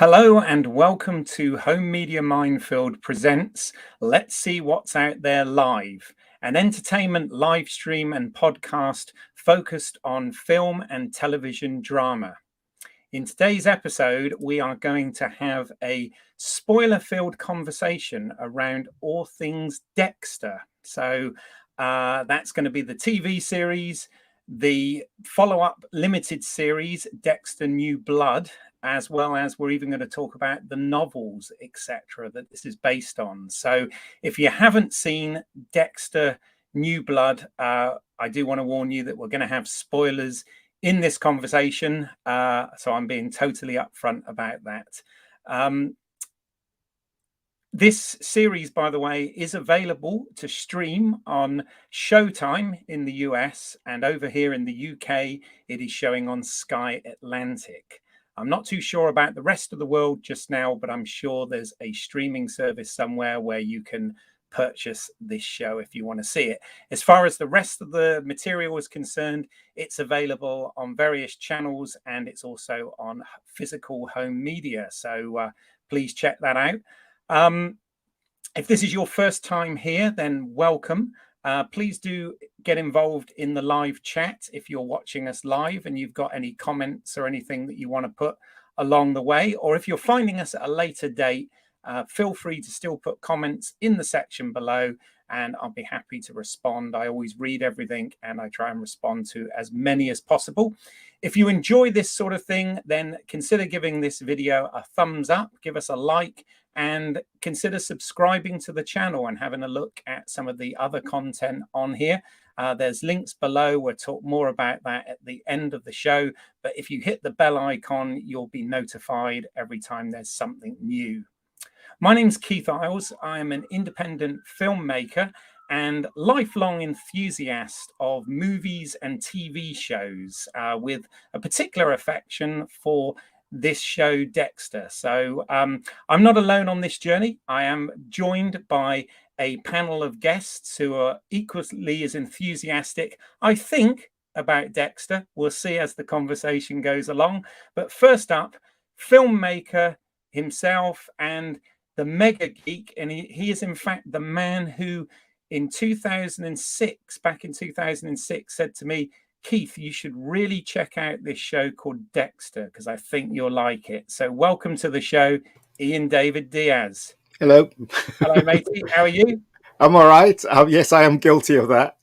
Hello and welcome to Home Media Minefield presents Let's See What's Out There Live, an entertainment live stream and podcast focused on film and television drama. In today's episode, we are going to have a spoiler-filled conversation around all things Dexter. So that's going to be the TV series, the follow-up limited series, Dexter New Blood, as well as we're even going to talk about the novels, etc., that this is based on. So if you haven't seen Dexter New Blood, I do want to warn you that we're going to have spoilers in this conversation. So I'm being totally upfront about that. This series, by the way, is available to stream on Showtime in the US, and over here in the UK, it is showing on Sky Atlantic. I'm not too sure about the rest of the world just now, but I'm sure there's a streaming service somewhere where you can purchase this show if you want to see it. As far as the rest of the material is concerned, it's available on various channels and it's also on physical home media. So please check that out. If this is your first time here, then welcome. Please do get involved in the live chat if you're watching us live and you've got any comments or anything that you want to put along the way. Or if you're finding us at a later date, feel free to still put comments in the section below and I'll be happy to respond. I always read everything and I try and respond to as many as possible. If you enjoy this sort of thing, then consider giving this video a thumbs up, give us a like, and consider subscribing to the channel and having a look at some of the other content on here. There's links below. We'll talk more about that at the end of the show. But if you hit the bell icon, you'll be notified every time there's something new. My name's Keith Isles. I am an independent filmmaker and lifelong enthusiast of movies and TV shows with a particular affection for this show, Dexter. So I'm not alone on this journey. I am joined by a panel of guests who are equally as enthusiastic, I think, about Dexter. We'll see as the conversation goes along. But first up, filmmaker himself and the mega geek, and he is in fact the man who in 2006, back in 2006, said to me, Keith, you should really check out this show called Dexter because I think you'll like it. So welcome to the show, Ian David Diaz. Hello. Hello, matey. How are you? I'm all right. Yes, I am guilty of that.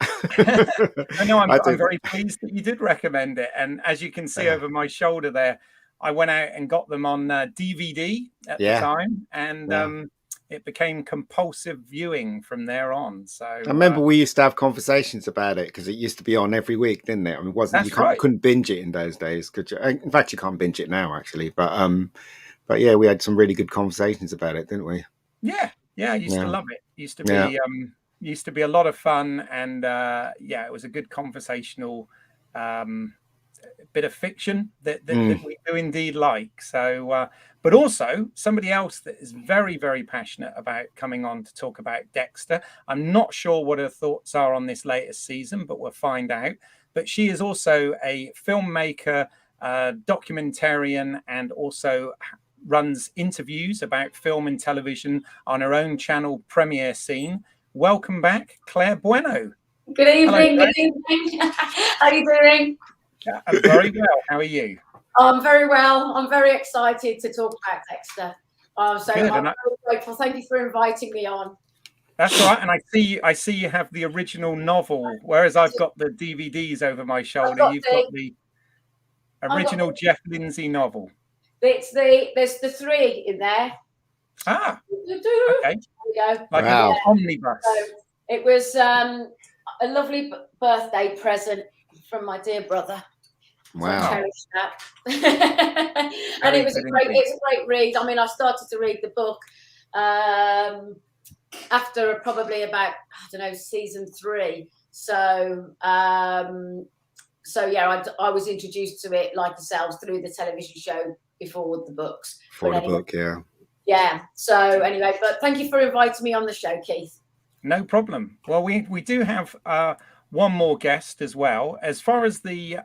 I know. I'm very pleased that you did recommend it. And as you can see over my shoulder there, I went out and got them on DVD at the time. And it became compulsive viewing from there on. So I remember we used to have conversations about it because it used to be on every week, didn't it? I mean, couldn't binge it in those days, could you? In fact, you can't binge it now, actually. But yeah, we had some really good conversations about it, didn't we? Yeah, I used to love it. Used to be a lot of fun, and it was a good conversational bit of fiction that we do indeed like. So but also somebody else that is very, very passionate about coming on to talk about Dexter. I'm not sure what her thoughts are on this latest season, but we'll find out. But she is also a filmmaker, documentarian, and also runs interviews about film and television on her own channel, Premiere Scene. Welcome back, Claire Bueno. Good evening. Hello, good evening. How are you doing? I'm very well. How are you? I'm very well. I'm very excited to talk about Dexter. I'm very grateful. Thank you for inviting me on. That's right. And I see you have the original novel, whereas I've got the DVDs over my shoulder. You've got the original Jeff Lindsay novel. There's the three in there. Ah, okay. There we go. Like an omnibus. So it was a lovely birthday present from my dear brother. Wow. So I cherished that. And it was a great read. I mean, I started to read the book after probably about, season 3. So I was introduced to it like yourselves through the television show before the books. Yeah. So anyway, but thank you for inviting me on the show, Keith. No problem. Well, we do have one more guest as well. As far as the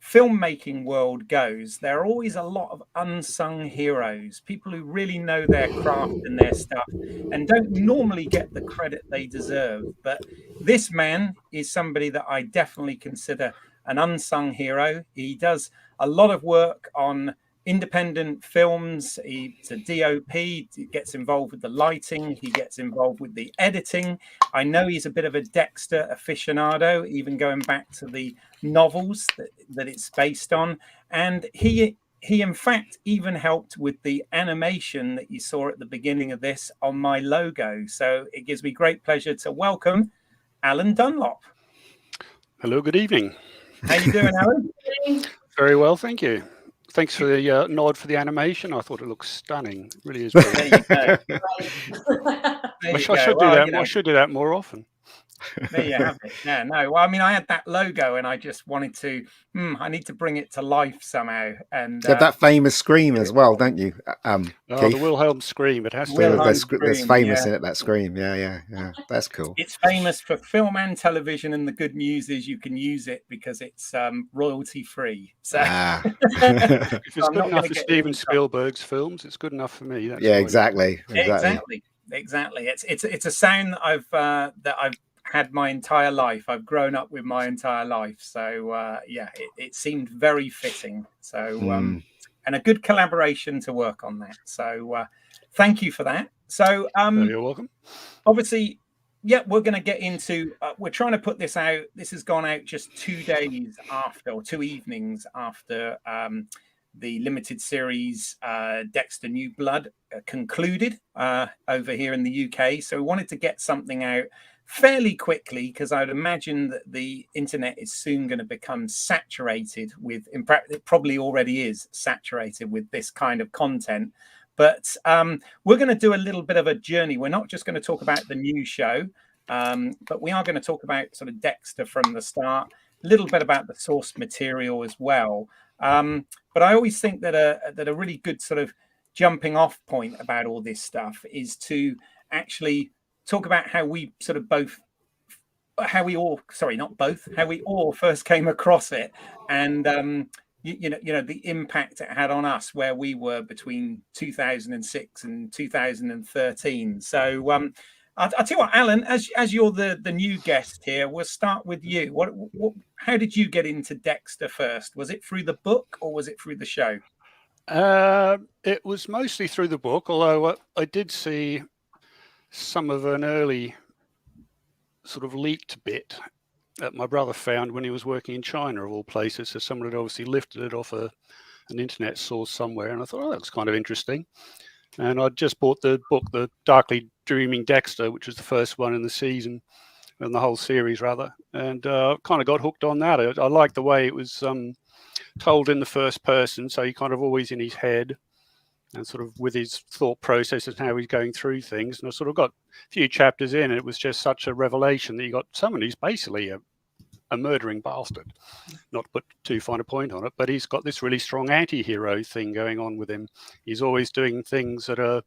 filmmaking world goes, there are always a lot of unsung heroes, people who really know their craft and their stuff and don't normally get the credit they deserve. But this man is somebody that I definitely consider an unsung hero. He does a lot of work on independent films. He's a DOP, he gets involved with the lighting, he gets involved with the editing. I know he's a bit of a Dexter aficionado, even going back to the novels that it's based on. And he in fact even helped with the animation that you saw at the beginning of this on my logo. So it gives me great pleasure to welcome Alan Dunlop. Hello, good evening. How you doing, Alan? Very well, thank you. Thanks for the nod for the animation. I thought it looks stunning. It really is. There you go. I should do that more often. There you have it. Yeah, no. Well, I mean, I had that logo, and I just wanted to. I need to bring it to life somehow. And you have that famous scream as well, don't you? The Wilhelm scream. It has to. There's famous in it. That scream. Yeah. That's cool. It's famous for film and television, and the good news is you can use it because it's royalty free. So if it's good enough for Steven Spielberg's films, it's good enough for me. That's exactly. It's a sound that I've had my entire life. I've grown up with my entire life. So it seemed very fitting. So and a good collaboration to work on that. So thank you for that. So you're welcome. Obviously, we're going to get into. We're trying to put this out. This has gone out just 2 days after, or 2 evenings after the limited series Dexter New Blood concluded over here in the UK. So we wanted to get something out fairly quickly because I would imagine that the internet is soon going to become saturated with, in fact, it probably already is saturated with this kind of content. But we're going to do a little bit of a journey. We're not just going to talk about the new show, but we are going to talk about sort of Dexter from the start, a little bit about the source material as well. But I always think that a really good sort of jumping off point about all this stuff is to actually talk about how we all first came across it, and the impact it had on us where we were between 2006 and 2013. So I'll tell you what, Alan, as you're the new guest here, we'll start with you. How did you get into Dexter first? Was it through the book or was it through the show? It was mostly through the book, although I did see some of an early sort of leaked bit that my brother found when he was working in China, of all places. So someone had obviously lifted it off an internet source somewhere, and I thought, that looks kind of interesting. And I just bought the book, The Darkly Dreaming Dexter, which was the first one in the season, in the whole series rather, and kind of got hooked on that. I liked the way it was told in the first person, so he kind of always in his head and sort of with his thought processes and how he's going through things. And I sort of got a few chapters in, and it was just such a revelation that you got someone who's basically a murdering bastard, not to put too fine a point on it, but he's got this really strong anti-hero thing going on with him. He's always doing things that are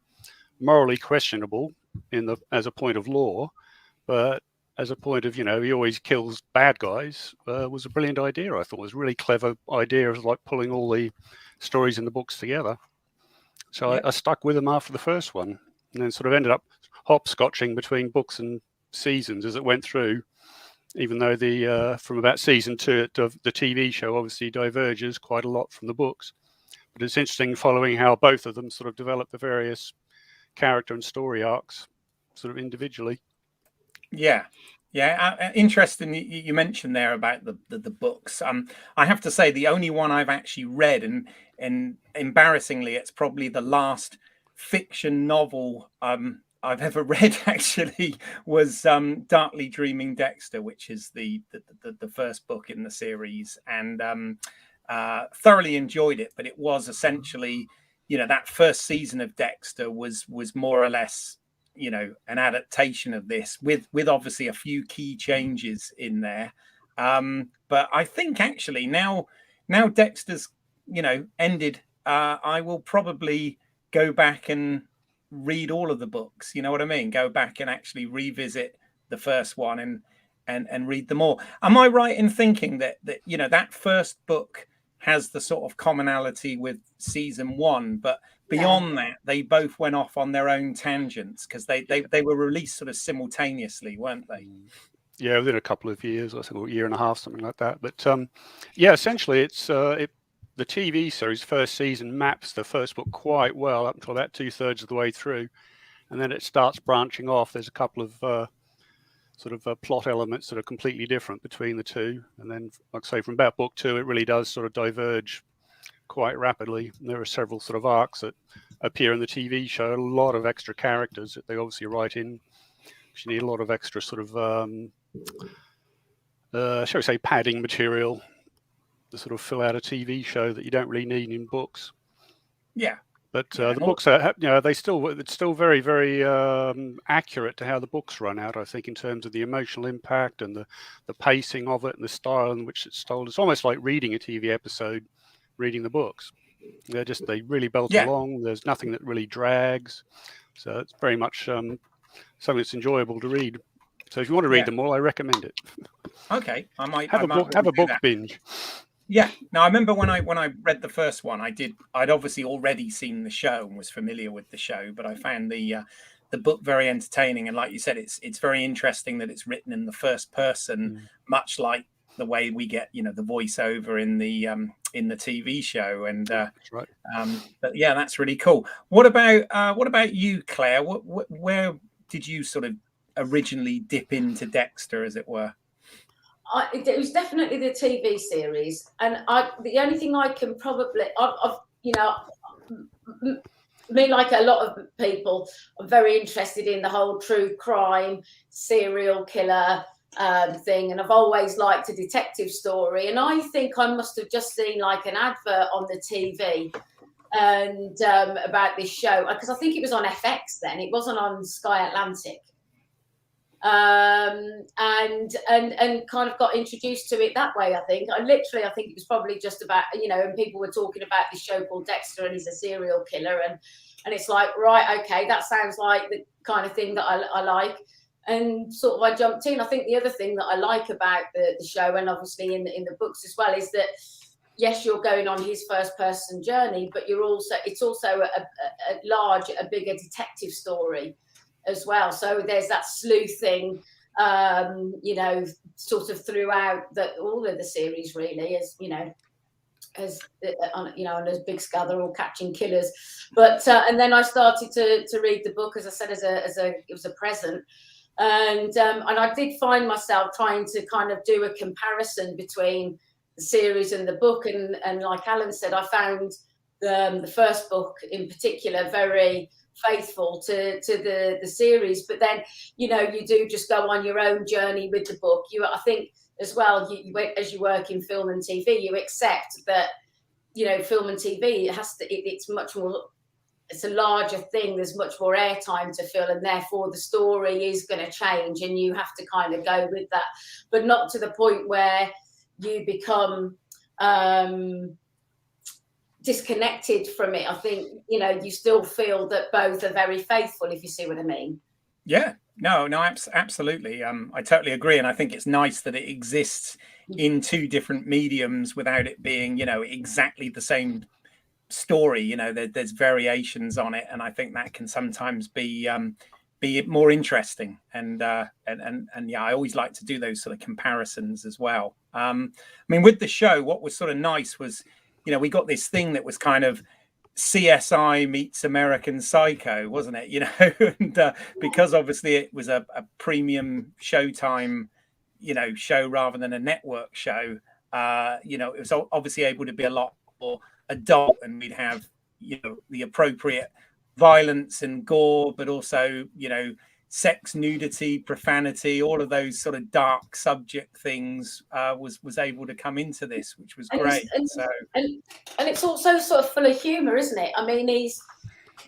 morally questionable as a point of law, but as a point of, he always kills bad guys, was a brilliant idea. I thought it was a really clever idea of like pulling all the stories in the books together. So I stuck with him after the first one, and then sort of ended up hopscotching between books and seasons as it went through, even though from about season 2, the TV show obviously diverges quite a lot from the books. But it's interesting following how both of them sort of develop the various character and story arcs sort of individually. Yeah. Interesting. You mentioned there about the books. I have to say the only one I've actually read, and embarrassingly, it's probably the last fiction novel I've ever read actually was Darkly Dreaming Dexter, which is the first book in the series, and thoroughly enjoyed it. But it was essentially, that first season of Dexter was more or less, an adaptation of this with obviously a few key changes in there. But I think actually now Dexter's, ended, I will probably go back and read all of the books. You know what I mean? Go back and actually revisit the first one and read them all. Am I right in thinking that that first book has the sort of commonality with season 1, but beyond that, they both went off on their own tangents because they were released sort of simultaneously, weren't they? Yeah, within a couple of years, I think a year and a half, something like that. But yeah, essentially, it's the TV series first season maps the first book quite well up until about 2/3 of the way through, and then it starts branching off. There's a couple of sort of plot elements that are completely different between the two, and then, like I say, from about book 2, it really does sort of diverge quite rapidly. And there are several sort of arcs that appear in the TV show. A lot of extra characters that they obviously write in. You need a lot of extra sort of shall we say, padding material to sort of fill out a TV show that you don't really need in books. Yeah. But the books are, it's still very, very accurate to how the books run out, I think, in terms of the emotional impact and the pacing of it and the style in which it's told. It's almost like reading a TV episode, reading the books. They really belt along. There's nothing that really drags. So it's very much something that's enjoyable to read. So if you want to read them all, I recommend it. Okay, I might have a book binge. Yeah. Now I remember when I read the first one, I'd obviously already seen the show and was familiar with the show, but I found the book very entertaining. And like you said, it's very interesting that it's written in the first person, much like the way we get the voiceover in the TV show. And that's right. But yeah, that's really cool. What about you, Claire? Where did you sort of originally dip into Dexter, as it were? It was definitely the TV series, and the only thing I can probably, me, like a lot of people, I'm very interested in the whole true crime, serial killer thing, and I've always liked a detective story. And I think I must have just seen like an advert on the TV and about this show, because I think it was on FX then. It wasn't on Sky Atlantic. And kind of got introduced to it that way. I think it was probably just about, and people were talking about this show called Dexter, and he's a serial killer, and it's like, right, okay, that sounds like the kind of thing that I like, and sort of I jumped in. I think the other thing that I like about the show, and obviously in the books as well, is that yes, you're going on his first person journey, but it's also a bigger detective story as well. So there's that sleuthing, sort of throughout all of the series, really, as on a big scale, they're all catching killers. But and then I started to read the book, as I said, it was a present, and I did find myself trying to kind of do a comparison between the series and the book, and like Alan said, I found the first book in particular very faithful to the series, but then you do just go on your own journey with the book. I think as well, as you work in film and TV, you accept that film and TV it's much more, it's a larger thing, there's much more airtime to fill, and therefore the story is going to change, and you have to kind of go with that, but not to the point where you become disconnected from it. I think you still feel that both are very faithful, if you see what I mean. Yeah, no, absolutely. I totally agree, and I think it's nice that it exists in two different mediums without it being exactly the same story. There's variations on it, and I think that can sometimes be more interesting. And yeah, I always like to do those sort of comparisons as well. I mean, with the show, what was sort of nice was, we got this thing that was kind of CSI meets American Psycho, wasn't it? And because obviously it was a premium Showtime, show rather than a network show, it was obviously able to be a lot more adult, and we'd have, the appropriate violence and gore, but also, sex, nudity, profanity, all of those sort of dark subject things was able to come into this, which was great. And it's also sort of full of humour, isn't it? I mean, he's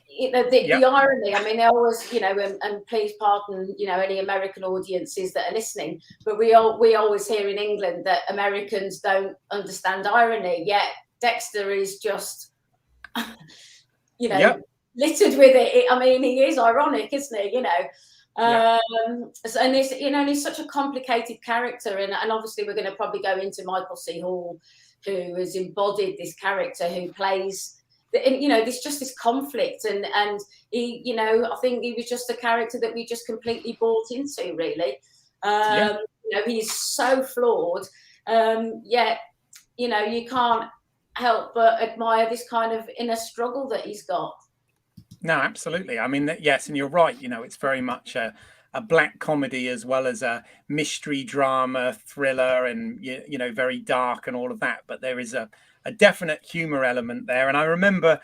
the irony. I mean, they always, and please pardon, any American audiences that are listening, but we always hear in England that Americans don't understand irony. Yet Dexter is just, littered with it. I mean, he is ironic, isn't he? Yeah. And it's, you know, and he's such a complicated character, and obviously we're going to probably go into Michael C. Hall, who has embodied this character, who plays, you know, there's just this conflict, and he, you know, I think he was just a character that we just completely bought into, really. You know, he's so flawed, yet, you know, you can't help but admire this kind of inner struggle that he's got. No, absolutely. I mean, yes, and you're right. You know, it's very much a black comedy as well as a mystery drama thriller, and you know, very dark and all of that. But there is a definite humor element there. And I remember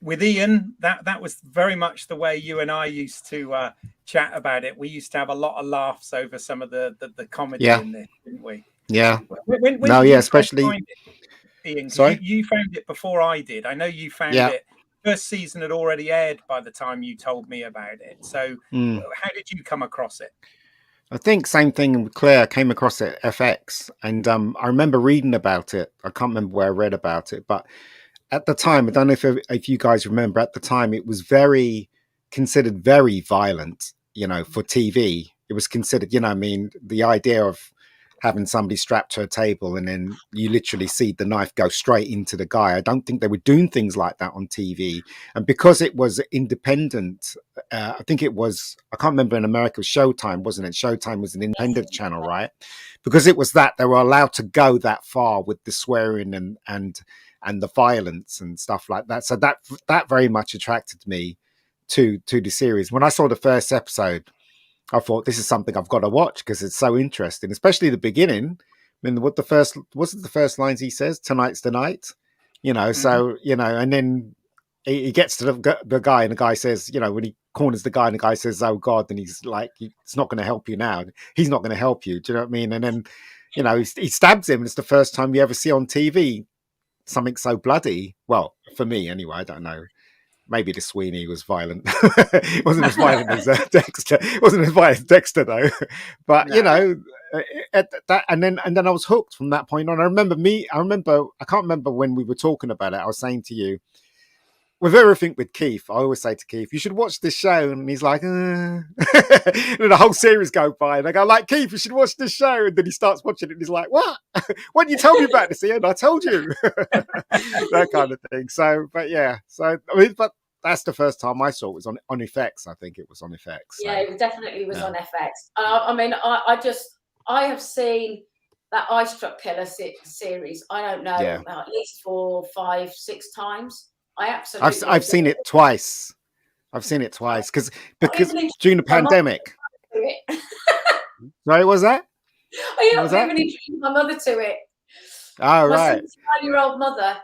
with Ian, that was very much the way you and I used to chat about it. We used to have a lot of laughs over some of the comedy in this, didn't we? Yeah. When no, yeah, especially. Ian, sorry, you found it before I did. I know you found it. First season had already aired by the time you told me about it. So how did you come across it? I think same thing with Claire. Came across it FX, and I remember reading about it. I can't remember where I read about it, but at the time, I don't know if you guys remember, at the time it was considered very violent, you know, for TV. It was considered, you know, I mean, the idea of having somebody strapped to a table and then you literally see the knife go straight into the guy. I don't think they were doing things like that on TV. And because it was independent, I think it was, I can't remember, in America, it was Showtime, wasn't it? Showtime was an independent channel, right? Because it was that, they were allowed to go that far with the swearing and the violence and stuff like that. So that very much attracted me to the series. When I saw the first episode, I thought, this is something I've got to watch because it's so interesting, especially the beginning. I mean, was it the first lines he says? Tonight's the night, you know. So, you know, and then he gets to the guy, and the guy says, you know, when he corners the guy, and the guy says, "Oh God," and he's like, "It's not going to help you now. He's not going to help you." Do you know what I mean? And then, you know, he stabs him. And it's the first time you ever see on TV something so bloody. Well, for me anyway, I don't know. Maybe the Sweeney was violent. It wasn't as violent as Dexter. It wasn't as violent as Dexter though. But no. You know, and then I was hooked from that point on. I can't remember when we were talking about it. I was saying to you, with everything with Keith, I always say to Keith, you should watch this show. And he's like, and the whole series go by, and I go, like, Keith, you should watch this show. And then he starts watching it, and he's like, what? Why didn't you tell me about this, Ian? I told you. That kind of thing. So, but yeah. So, I mean, but that's the first time I saw it was on FX. I think it was on FX. So. Yeah, it definitely was on FX. I mean, I have seen that Ice Truck Killer series. I don't know, at least 4, 5, 6 times. I've seen it twice. Because during the pandemic. Right, was that? I even introduced my mother to it. Oh, right. My 79-year-old mother,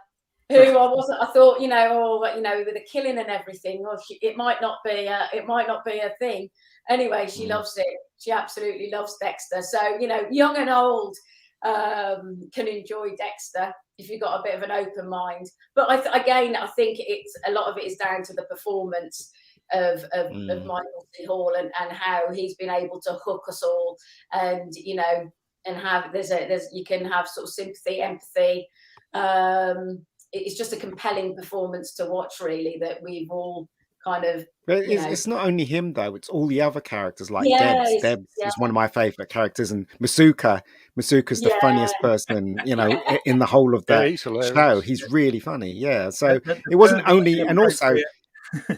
who I thought, you know, with the killing and everything, it might not be a thing. Anyway, she loves it. She absolutely loves Dexter. So, you know, young and old can enjoy Dexter if you've got a bit of an open mind. But I think it's a lot of it is down to the performance of Michael C. Hall and how he's been able to hook us all, and you know, and have you can have sort of sympathy, empathy. It's just a compelling performance to watch, really, that we've all kind of. But it's not only him though; it's all the other characters. Like Debs is one of my favorite characters, and Masuka's the funniest person, you know, in the whole of the show. He's really funny. Yeah, so it wasn't only, and also.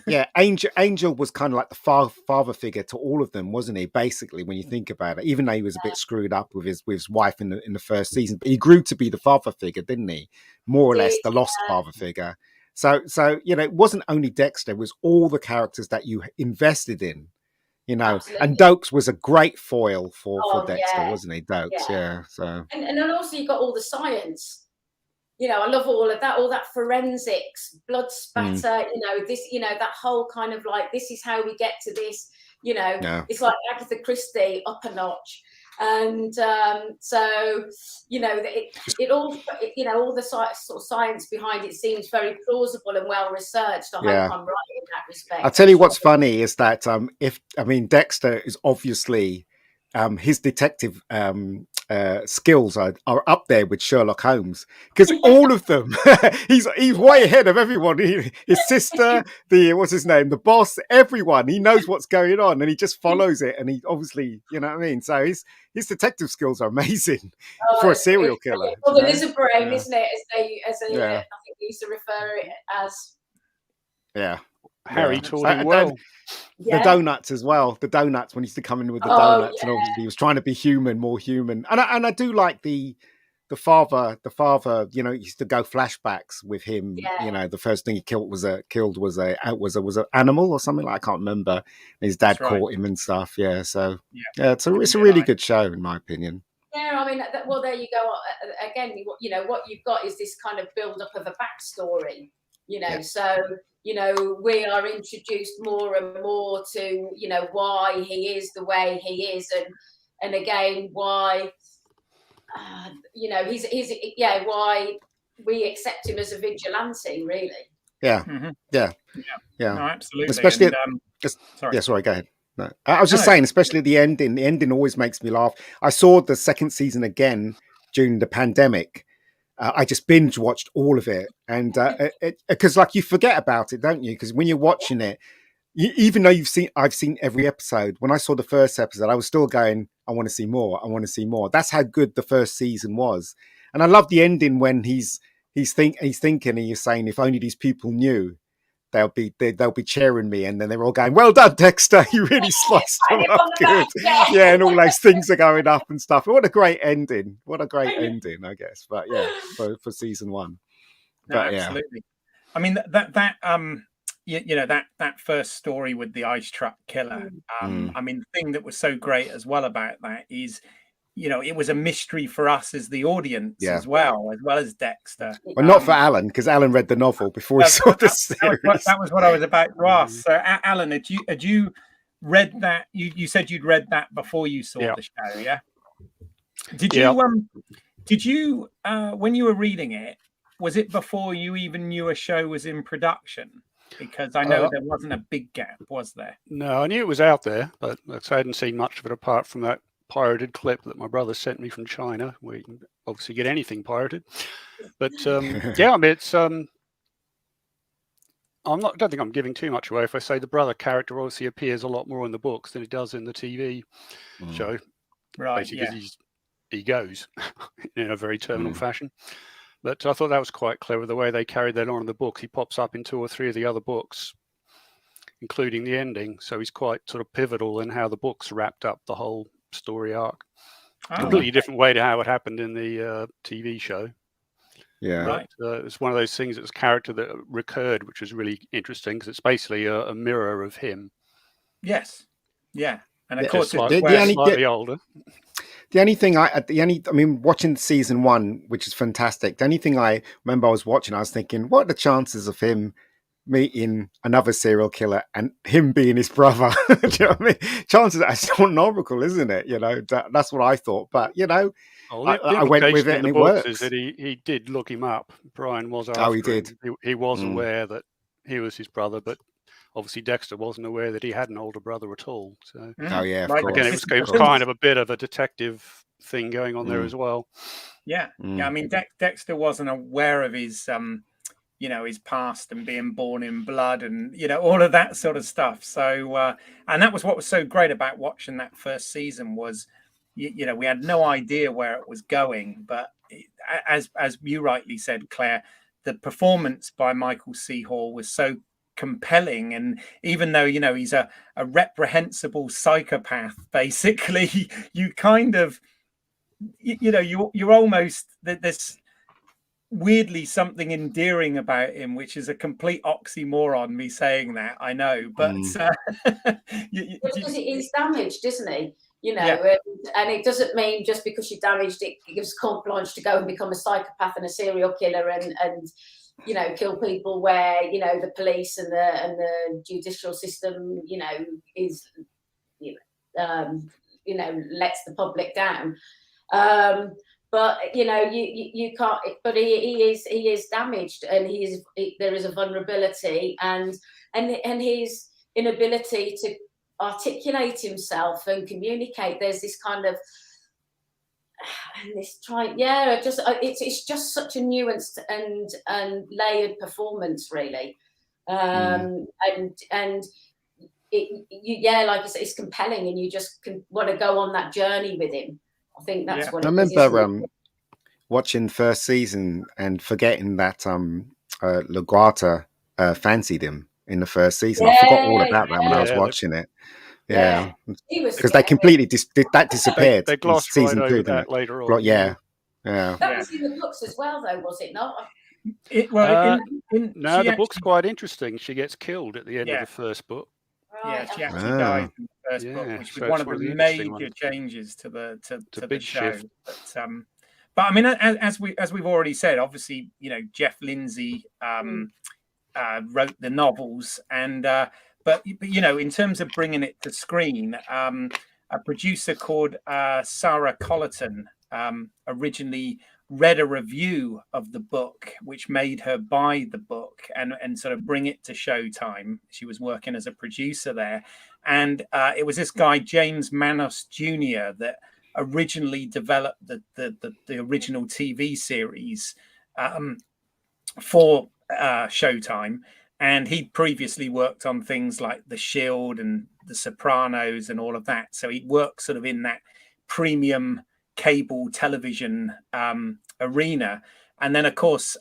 Yeah, Angel was kind of like the father figure to all of them, wasn't he? Basically, when you think about it, even though he was a bit screwed up with his wife in the first season, but he grew to be the father figure, didn't he? More or less the lost father figure. So you know, it wasn't only Dexter; it was all the characters that you invested in, you know. Absolutely. And Dokes was a great foil for Dexter, wasn't he? Dokes, So and then also you got all the science. You know, I love all of that, all that forensics, blood spatter, you know, this, you know, that whole kind of like, this is how we get to this, you know, It's like Agatha Christie up a notch. And so, you know, it all, you know, all the sort of science behind it seems very plausible and well researched. I hope I'm right in that respect. I'll tell you what's funny is that Dexter is obviously his detective skills are up there with Sherlock Holmes, because all of them, he's way ahead of everyone. His sister, what's his name, the boss, everyone. He knows what's going on, and he just follows it. And he obviously, you know what I mean. So his detective skills are amazing for a serial killer. Well, the lizard brain, isn't it? As I think they used to refer it as. Yeah. Harry taught him well. The donuts as well. The donuts, when he used to come in with the donuts, and obviously he was trying to be human, more human. And I do like the father. You know, he used to go flashbacks with him. Yeah. You know, the first thing he killed was an animal or something, like I can't remember. And his dad caught him and stuff. Yeah, so it's a really good show in my opinion. Yeah, I mean, well, there you go. Again, you know, what you've got is this kind of build up of a backstory. You know, so. You know, we are introduced more and more to, you know, why he is the way he is, and again why, you know, why we accept him as a vigilante, really. Yeah, yeah. No, absolutely. Especially, sorry, go ahead. No, I was just saying, especially the ending. The ending always makes me laugh. I saw the second season again during the pandemic. I just binge watched all of it, and because like you forget about it, don't you? Because when you're watching it, even though I've seen every episode. When I saw the first episode, I was still going, I want to see more. I want to see more. That's how good the first season was, and I love the ending when he's thinking, and he's saying, if only these people knew, they'll be cheering me, and then they're all going, well done, Dexter, you really sliced them up good. Yeah, and all those things are going up and stuff. What a great ending. Ending, I guess. But yeah, for season one. No, absolutely. I mean, that you know, that first story with the ice truck killer. I mean, the thing that was so great as well about that is, you know, it was a mystery for us as the audience as well as Dexter. Well, not for Alan, because Alan read the novel before he saw the series. That was what I was about to ask. So, Alan, had you read that? You said you'd read that before you saw the show, yeah? Did you when you were reading it, was it before you even knew a show was in production? Because I know there wasn't a big gap, was there? No, I knew it was out there, but I hadn't seen much of it apart from that pirated clip that my brother sent me from China, where you can obviously get anything pirated. But yeah, I mean, it's I don't think I'm giving too much away if I say the brother character obviously appears a lot more in the books than it does in the TV show. Right. Basically, because he goes in a very terminal fashion. But I thought that was quite clever, the way they carried that on in the books. He pops up in 2 or 3 of the other books, including the ending. So he's quite sort of pivotal in how the books wrapped up the whole story arc. Completely different way to how it happened in the TV show. Yeah, right. It's one of those things that's character that recurred, which is really interesting because it's basically a mirror of him. Yes, yeah, and of course slightly older. The only thing I mean, watching season 1, which is fantastic. The only thing I remember I was watching, I was thinking, what are the chances of him meeting another serial killer and him being his brother? Do you know what I mean? Chances are astronomical, isn't it? You know, that's what I thought. But you know, I went with it and it works. Is that he did look him up. Brian was after he did. He was aware that he was his brother, but obviously Dexter wasn't aware that he had an older brother at all. So again, it was kind of a bit of a detective thing going on there as well. Yeah. I mean, Dexter wasn't aware of his you know, his past and being born in blood and, you know, all of that sort of stuff. So, and that was what was so great about watching that first season was, you know, we had no idea where it was going. But as you rightly said, Claire, the performance by Michael C. Hall was so compelling. And even though, you know, he's a reprehensible psychopath, basically, you kind of, you know, you're almost this weirdly something endearing about him, which is a complete oxymoron, me saying that, I know, but because he's damaged, isn't he? You know, and it doesn't mean just because you're damaged it gives carte blanche to go and become a psychopath and a serial killer and you know, kill people where, you know, the police and the judicial system, you know, is you know, lets the public down. But you know, you can't. But he is damaged, and there is a vulnerability, and his inability to articulate himself and communicate. There's this kind of it's just such a nuanced and layered performance, really. And like I said, it's compelling, and you just want to go on that journey with him. I think that's what I remember watching first season and forgetting that LaGuardia fancied him in the first season. I forgot all about that when I was watching it. Yeah, because they completely disappeared. They glossed right over that later on. Yeah. That was in the books as well, though, was it not? No, the book's quite interesting. She gets killed at the end of the first book. Right. Yeah, she actually dies in the first book, which was one of the major changes to the show. Shift. But I mean, as we've already said, obviously, Jeff Lindsay wrote the novels, and but in terms of bringing it to screen, a producer called Sarah Colleton originally read a review of the book, which made her buy the book and sort of bring it to Showtime. She was working as a producer there, and it was this guy James Manos Jr. that originally developed the original TV series for Showtime, and he'd previously worked on things like The Shield and The Sopranos and all of that. So he'd worked sort of in that premium cable television arena, and then of course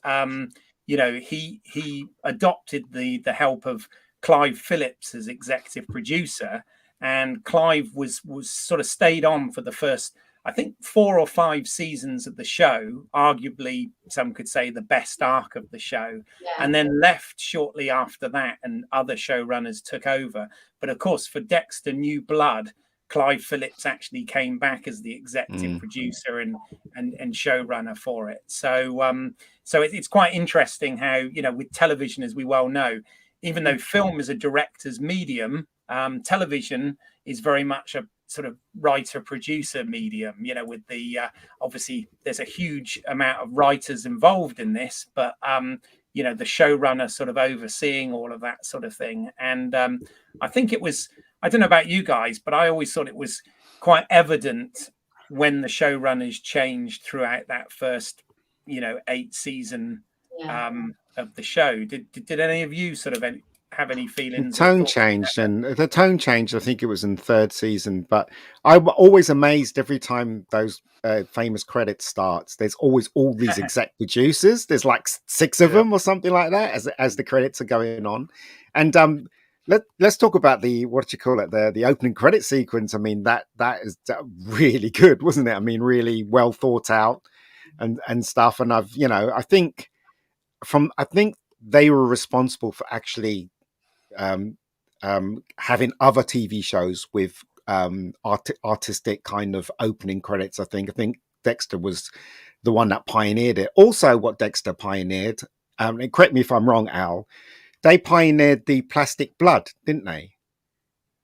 he adopted the help of Clive Phillips as executive producer, and Clive was sort of stayed on for the first, I think, 4 or 5 seasons of the show, arguably some could say the best arc of the show, and then left shortly after that, and other showrunners took over. But of course, for Dexter New Blood, Clive Phillips actually came back as the executive producer and showrunner for it. So it's quite interesting how, with television, as we well know, even though film is a director's medium, television is very much a sort of writer-producer medium, with the obviously there's a huge amount of writers involved in this, but the showrunner sort of overseeing all of that sort of thing. And I think it was, I don't know about you guys, but I always thought it was quite evident when the showrunners changed throughout that first, 8 season of the show. Did any of you sort of have any feelings? The tone changed, and the tone changed. I think it was in 3rd season, but I'm always amazed every time those famous credits starts. There's always all these exec producers. There's like 6 of them or something like that as the credits are going on, and let's talk about the the opening credit sequence. I mean that is really good, wasn't it? I mean, really well thought out and stuff. And I think they were responsible for actually having other TV shows with artistic kind of opening credits. I think Dexter was the one that pioneered it. Also, what Dexter pioneered, and correct me if I'm wrong, Al, they pioneered the plastic blood, didn't they?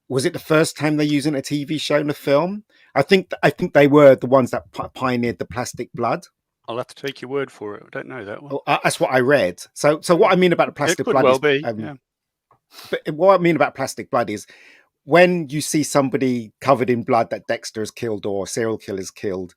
Was it the first time they used it in a TV show and a film? I think they were the ones that pioneered the plastic blood. I'll have to take your word for it. I don't know that one. That's what I read. So what I mean about the plastic blood But what I mean about plastic blood is when you see somebody covered in blood that Dexter has killed or serial killers killed,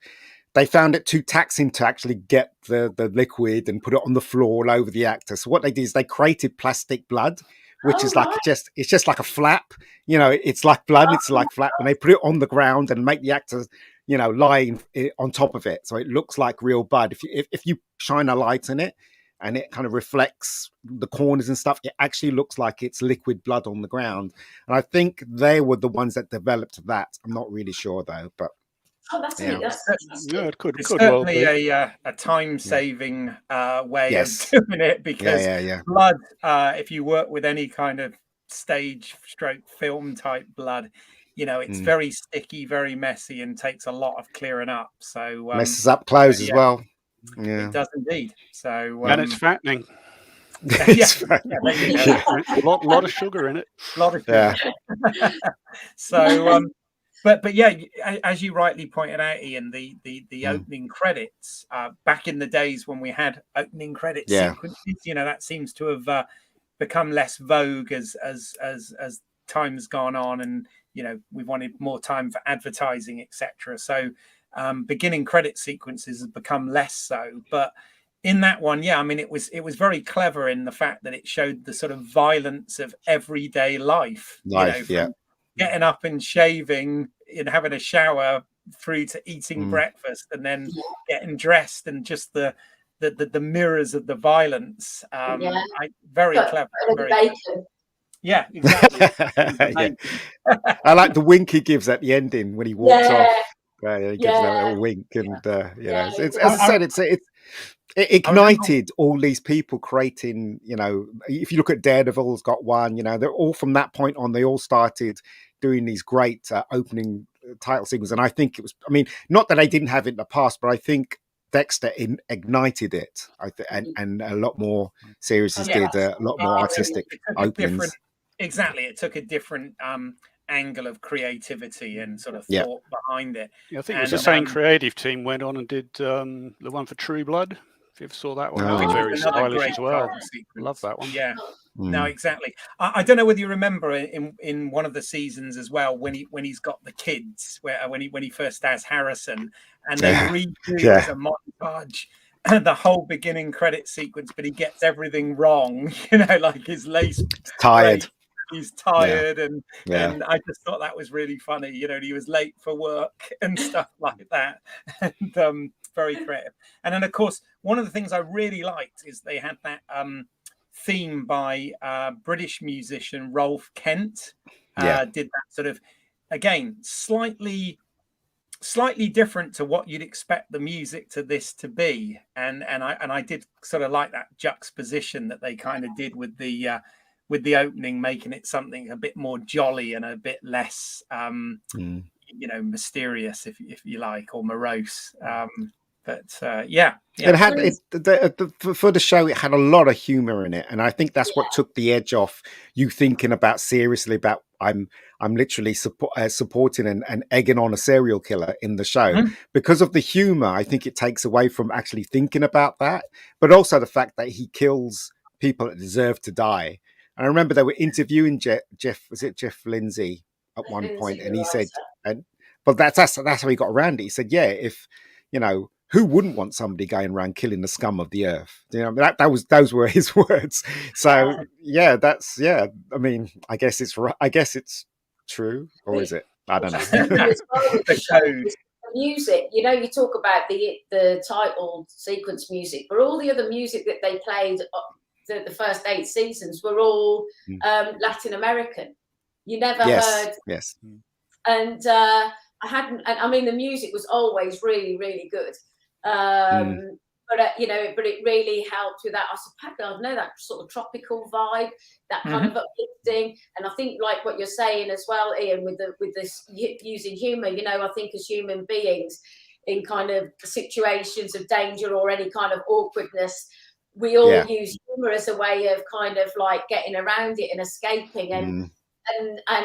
they found it too taxing to actually get the liquid and put it on the floor all over the actor. So what they did is they created plastic blood, which is like it's just like a flap. It's like blood. It's like flap, and they put it on the ground and make the actors, lie on top of it, so it looks like real blood. If you shine a light in it, and it kind of reflects the corners and stuff, it actually looks like it's liquid blood on the ground. And I think they were the ones that developed that. I'm not really sure though, but that's it could certainly well be a time-saving way of doing it, because blood, if you work with any kind of stage stroke film type blood, it's very sticky, very messy, and takes a lot of clearing up. So messes up clothes as well. Yeah, it does indeed. So and it's fattening. A lot of sugar in it. A lot of sugar. So but yeah, as you rightly pointed out, Ian, the opening credits back in the days when we had opening credit sequences, that seems to have become less vogue as time's gone on, and we've wanted more time for advertising, etc. So beginning credit sequences have become less so. But in that one, yeah, I mean, it was very clever in the fact that it showed the sort of violence of everyday life. From getting up and shaving and having a shower through to eating breakfast and then getting dressed, and just the mirrors of the violence. Very clever. Yeah, exactly. I like the wink he gives at the ending when he walks off. He gives that little wink, and it's, as I said, it ignited all these people creating. If you look at Daredevil's got one. They're all from that point on. They all started doing these great opening title sequences, and I think it was. I mean, not that I didn't have it in the past, but I think Dexter ignited it. And a lot more series did a lot more artistic openings. Exactly, it took a different angle of creativity and sort of thought behind it. Yeah, I think it was the same creative team went on and did the one for True Blood. If you ever saw that one, I think very stylish as well. Love that one. Yeah. No, exactly. I don't know whether you remember in one of the seasons as well when he's got the kids, when he first has Harrison, and they redo as a montage the whole beginning credit sequence, but he gets everything wrong. Like his lace tired. He's tired, and I just thought that was really funny. He was late for work and stuff like that, and very creative. And then, of course, one of the things I really liked is they had that theme by British musician Rolf Kent. Did that sort of, again, slightly different to what you'd expect the music to this to be, and I did sort of like that juxtaposition that they kind of did with the opening, making it something a bit more jolly and a bit less mysterious, if you like, or morose. It had for the show. It had a lot of humor in it, and I think that's what took the edge off you thinking about seriously about I'm literally supporting and egging on a serial killer in the show because of the humor. I think it takes away from actually thinking about that, but also the fact that he kills people that deserve to die. And I remember they were interviewing Jeff Lindsay at one point, and he said, but that's how he got around it. He said, if who wouldn't want somebody going around killing the scum of the earth? Those were his words. So I mean, I guess it's true, or is it? I don't know. The music, you talk about the title sequence music, but all the other music that they played the first 8 seasons were all Latin American. You never heard. Yes. And I mean, the music was always really, really good. But it really helped with that. I don't know, that sort of tropical vibe, that kind of uplifting. And I think, like what you're saying as well, Ian, with this using humor, I think as human beings in kind of situations of danger or any kind of awkwardness, we all use humor as a way of kind of like getting around it and escaping, and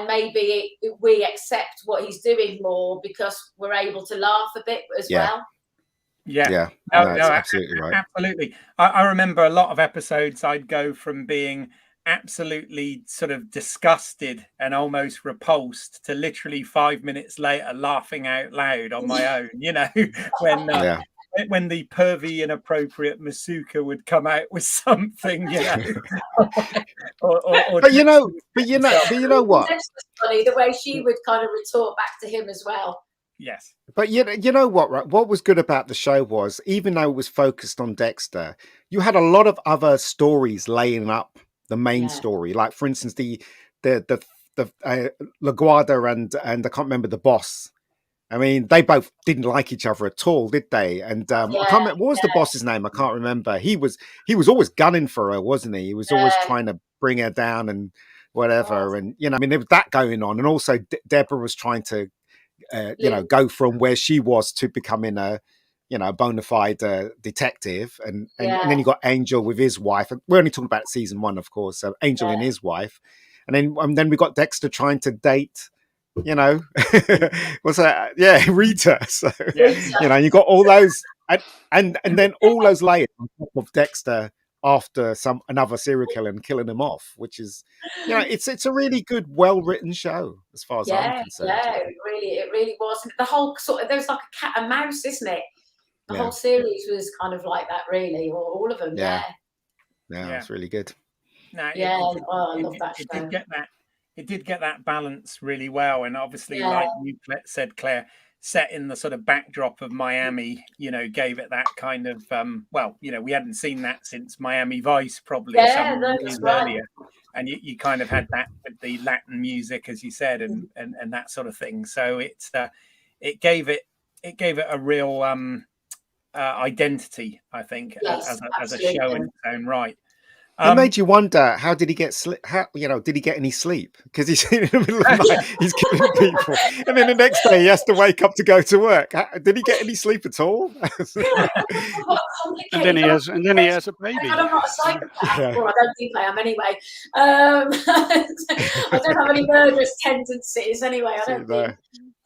maybe we accept what he's doing more because we're able to laugh a bit as well. Yeah. No, absolutely right. Absolutely. I remember a lot of episodes I'd go from being absolutely sort of disgusted and almost repulsed to literally 5 minutes later laughing out loud on my own, when the pervy inappropriate Masuka would come out with something, but you know what? That's funny, the way she would kind of retort back to him as well. Yes. But you know what, right? What was good about the show was, even though it was focused on Dexter, you had a lot of other stories laying up the main story. Like, for instance, the LaGuardia and I can't remember the boss. I mean, they both didn't like each other at all, did they? And I can't remember, what was the boss's name? I can't remember. He was always gunning for her, wasn't he? He was always trying to bring her down and whatever. And I mean, there was that going on, and also Deborah was trying to go from where she was to becoming a bona fide detective, and then you got Angel with his wife. We're only talking about season 1, of course. So Angel and his wife, and then we got Dexter trying to date. What's that? Yeah, Rita. So you got all those, and then all those layers on top of Dexter after another serial killer and killing them off, which is, you know, it's a really good, well-written show as far as I'm concerned. Yeah, it really was. The whole there was like a cat and mouse, isn't it? The whole series was kind of like that, really, or all of them. Yeah, it's really good. No, I love that show. It did get that balance really well, and obviously, like you said, Claire, set in the sort of backdrop of Miami, you know, gave it that kind of well, you know, we hadn't seen that since Miami Vice probably some years earlier, and you kind of had that with the Latin music, as you said, and that sort of thing. So it gave it a real identity, I think, as a show in its own right. It made you wonder, how did he get did he get any sleep? Because he's in the middle of the night, he's killing people, and then the next day he has to wake up to go to work. Did he get any sleep at all? and then he has a baby. I'm not a psychopath, or I don't think I am anyway. I don't have any murderous tendencies anyway. I don't think.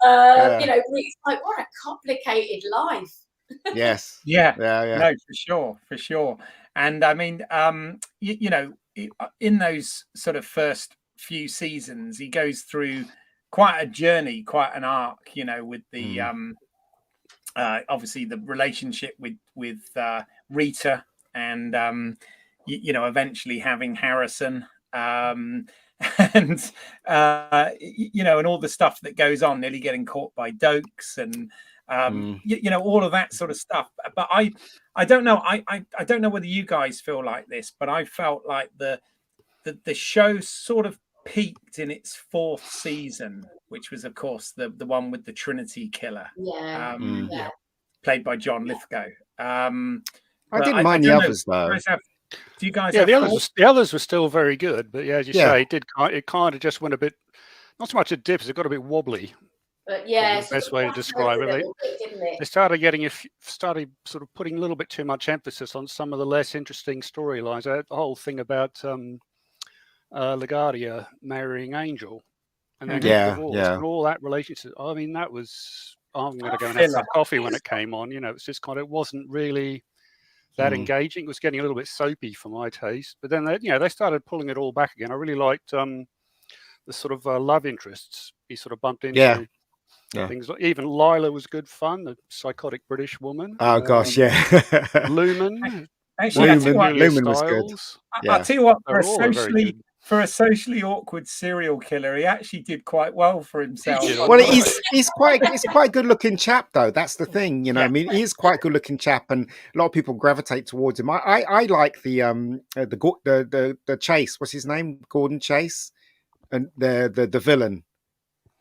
You know, it's like, what a complicated life. Yes. Yeah. No, for sure. And I mean, you know, in those sort of first few seasons, he goes through quite a journey, quite an arc, you know, with the obviously the relationship with Rita, and you know, eventually having Harrison, and you know, and all the stuff that goes on, nearly getting caught by Dokes, and you know, all of that sort of stuff. But I don't know. I don't know whether you guys feel like this, but I felt like the show sort of peaked in its fourth season, which was, of course, the one with the Trinity Killer, played by John Lithgow. I didn't mind the others though. Do you guys? Yeah, the others were still very good, but as you say, it kind of just went a bit, not so much a dip, it got a bit wobbly. But the best way to describe it. They started sort of putting a little bit too much emphasis on some of the less interesting storylines. The whole thing about LaGuardia marrying Angel, and then divorced, and all that relationship. I mean, that was, I'm going to go and have some coffee when it came on. You know, it's just kind of, it wasn't really that engaging. It was getting a little bit soapy for my taste. But then they started pulling it all back again. I really liked the sort of love interests he sort of bumped into. Yeah. Things like, even Lila was good fun, the psychotic British woman. Oh gosh, Lumen. Actually, Lumen was good. I'll tell you what, for a socially awkward serial killer, he actually did quite well for himself. Well, he's quite good looking chap though. That's the thing, you know. I mean, he's quite good looking chap, and a lot of people gravitate towards him. I like the Chase. What's his name? Gordon Chase, and the villain.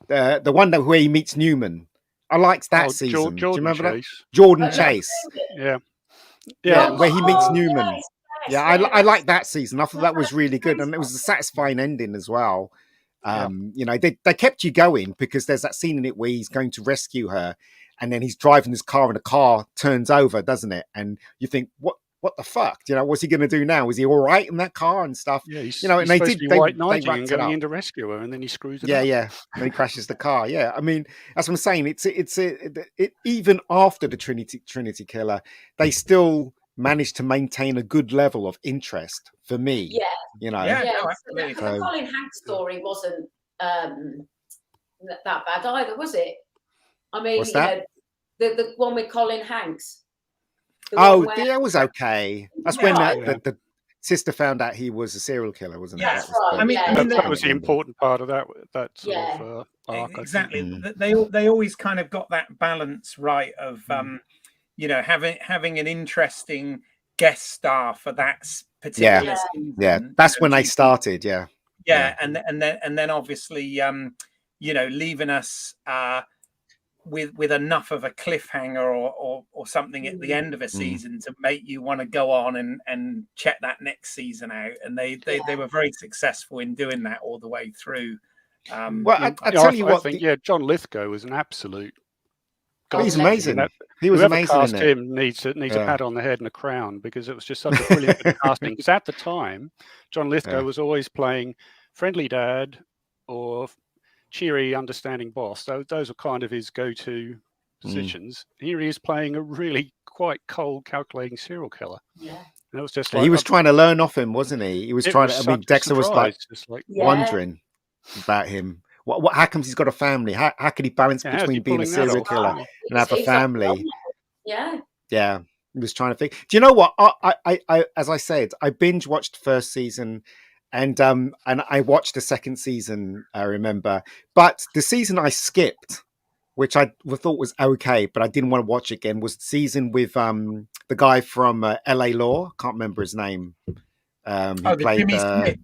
The one where he meets Newman. I liked that season. Do you remember that? Jordan Chase. Yeah, where he meets Newman. Yeah, I like that season. I thought that was really good, and it was a satisfying ending as well. You know, they kept you going, because there's that scene in it where he's going to rescue her, and then he's driving his car, and the car turns over, doesn't it? And you think, what the fuck? You know, what's he going to do now? Is he all right in that car and stuff? Yeah, you know, and they white knighting and going in to rescue her, and then he screws it up. Yeah, and he crashes the car. Yeah, I mean, that's what I'm saying. It's even after the Trinity Killer, they still managed to maintain a good level of interest for me. Yeah, you know. The Colin Hanks story wasn't that bad either, was it? I mean, what's that? The one with Colin Hanks. That was okay. That's when the sister found out he was a serial killer, wasn't it? That's right. I mean, that was the important part of that sort of arc. Exactly. They always kind of got that balance right of you know, having an interesting guest star for that particular season. Yeah, that's when they started. Yeah, and then obviously you know, leaving us with enough of a cliffhanger or something at the end of a season to make you want to go on and check that next season out. And they were very successful in doing that all the way through. Well, I tell you what, John Lithgow was an absolute. He's amazing. He was amazing. Cast him needs a pat on the head and a crown, because it was just such a brilliant casting. Because at the time, John Lithgow was always playing friendly dad or cheery, understanding boss. Those are kind of his go-to positions. Here he is playing a really quite cold, calculating serial killer. Yeah. And it was just like he was trying to learn off him, wasn't he? He was trying to. I mean, Dexter was like wondering about him. What? How comes he's got a family? How could he balance between being a serial killer and have a family? Yeah. Yeah. He was trying to think. Do you know what? I as I said, I binge watched the first season, and I watched the second season. I remember, but the season I skipped, which I thought was okay, but I didn't want to watch again, was the season with the guy from L.A. Law. Can't remember his name. He played Jimmy Smith.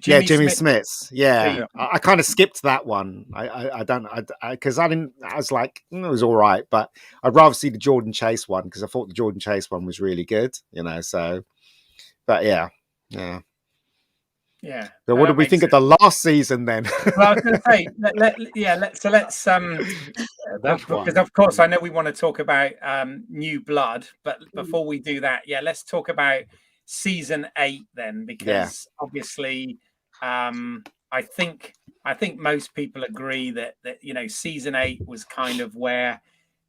Jimmy Smith's. Yeah, I kind of skipped that one. I don't because I didn't. I was like, it was all right, but I'd rather see the Jordan Chase one because I thought the Jordan Chase one was really good. So, but yeah. So what did we think of the last season then? Well, I was going to say, let's because of course I know we want to talk about New Blood, but before we do that, let's talk about season 8 then, because obviously I think most people agree that season 8 was kind of where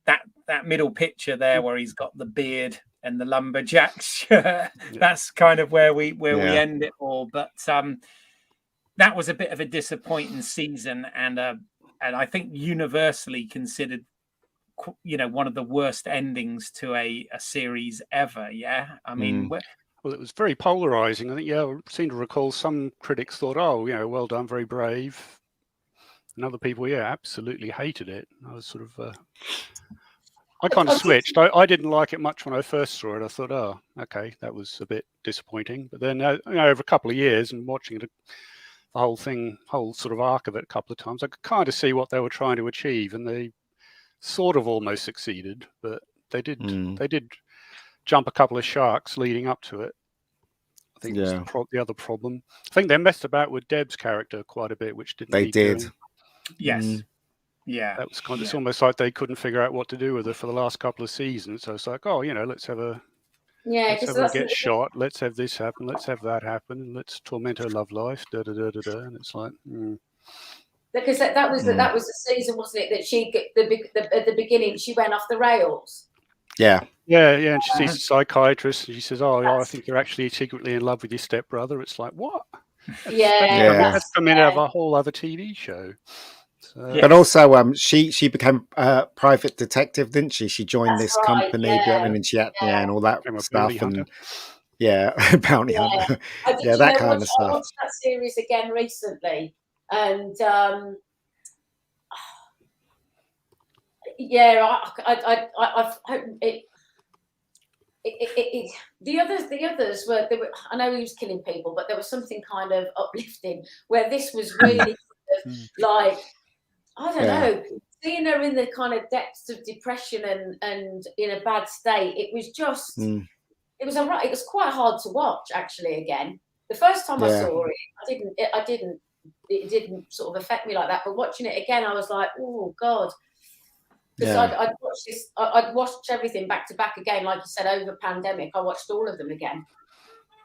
that middle picture there where he's got the beard and the lumberjack shirt, that's kind of where we end it all. But that was a bit of a disappointing season, and I think universally considered one of the worst endings to a series ever. I mean, well, it was very polarizing. I think, I seem to recall some critics thought, well done, very brave. And other people, absolutely hated it. I was sort of, I kind of switched. I didn't like it much when I first saw it. I thought, okay, that was a bit disappointing. But then, over a couple of years and watching it, the whole sort of arc of it a couple of times, I could kind of see what they were trying to achieve, and they sort of almost succeeded. But they did jump a couple of sharks leading up to it. I think was the other problem. I think they messed about with Deb's character quite a bit, which didn't. They did. Doing. Yes. That was kind of. It's almost like they couldn't figure out what to do with her for the last couple of seasons. So it's like, let's have a. Let's have her get shot. Let's have this happen. Let's have that happen. And let's torment her love life. And it's like. Because that was the season, wasn't it? That she at the beginning she went off the rails. Yeah. And she sees a psychiatrist, and she says, I think you're actually secretly in love with your stepbrother. It's like, what? That's coming out of a whole other TV show. So, but also, she became a private detective, didn't she? She joined this company, and she had and all that stuff, and bounty hunter. That kind of stuff. I watched that series again recently, and I've it. The others were. I know he was killing people, but there was something kind of uplifting. Where this was really like, I don't know, seeing her in the kind of depths of depression and in a bad state. It was just, it was alright. It was quite hard to watch actually. Again, the first time I saw it, it didn't sort of affect me like that. But watching it again, I was like, oh God. Because I'd watched this, I'd watched everything back to back again, like you said, over pandemic. I watched all of them again,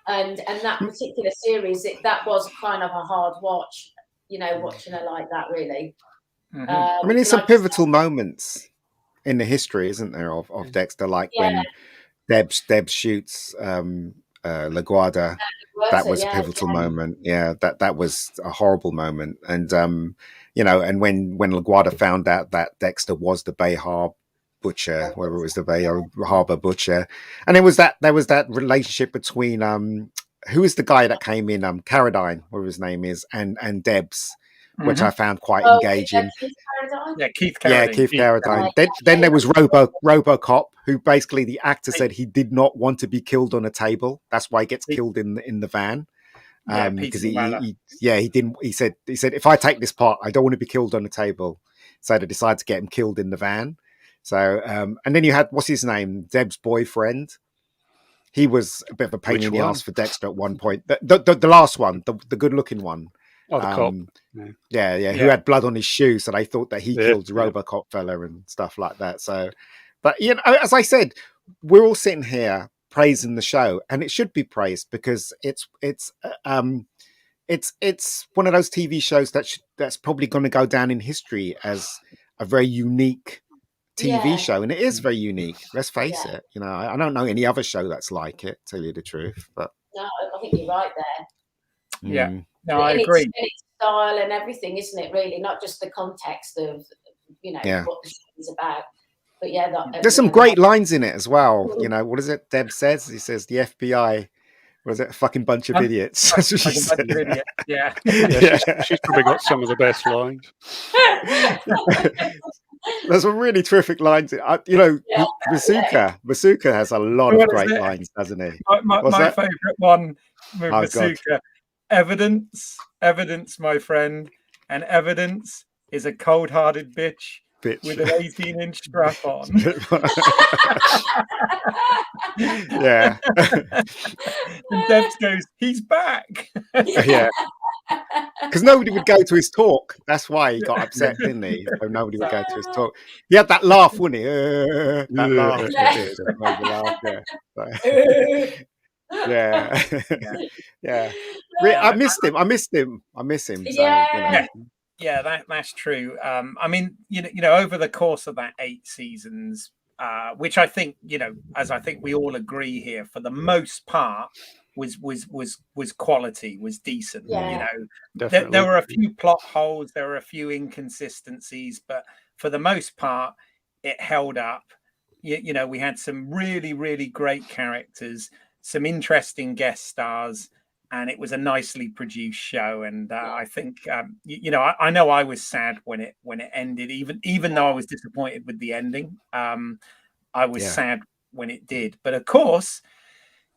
and that particular series, that was kind of a hard watch, watching her like that, really. I mean, there's some pivotal moments in the history, isn't there, of Dexter? Like when Deb shoots LaGuardia. That was a pivotal moment. That was a horrible moment, and and when LaGuardia found out that Dexter was the Bay Harbor butcher, whether it was the Bay Harbor butcher, and there was that relationship between who is the guy that came in, Carradine, whatever his name is, and Debs, which I found quite engaging. Keith Carradine. Keith Carradine. Then there was RoboCop, who basically the actor said he did not want to be killed on a table. That's why he gets killed in the van. Because he didn't. He said if I take this part, I don't want to be killed on the table. So they decided to get him killed in the van. So and then you had, what's his name, Deb's boyfriend. He was a bit of a pain in the ass for Dexter at one point. The last one, the good looking one. Oh, the cop. Who had blood on his shoe, so they thought that he killed the RoboCop fella and stuff like that. So, but as I said, we're all sitting here praising the show, and it should be praised because it's one of those TV shows that's probably going to go down in history as a very unique TV show, and it is very unique. Let's face it. You know, I don't know any other show that's like it. Tell you the truth, but no, I think you're right there. Yeah, no, I agree. Its style and everything, isn't it? Really, not just the context of what the show is about. But there's some great lines in it as well. You know, what is it? Deb says, he says, the FBI. Was it a fucking bunch of idiots? That's what she said. Yeah. She's probably got some of the best lines. There's some really terrific lines. Bazooka has a lot of great lines, doesn't he? My favourite one with Bazooka. Evidence, my friend, and evidence is a cold-hearted bitch. With an 18-inch strap on. Yeah. And Debs goes, he's back. Yeah. Because nobody would go to his talk. That's why he got upset, didn't he? So nobody would go to his talk. He had that laugh, wouldn't he? That laugh. Yeah. I missed him. I miss him. So, Yeah, that's true. I mean, over the course of that 8 seasons, which I think, as I think we all agree here, for the most part, was quality, was decent. Yeah, there were a few plot holes, there were a few inconsistencies, but for the most part, it held up. We had some really, really great characters, some interesting guest stars. And it was a nicely produced show, and I think I know I was sad when it ended, even though I was disappointed with the ending. I was sad when it did, but of course,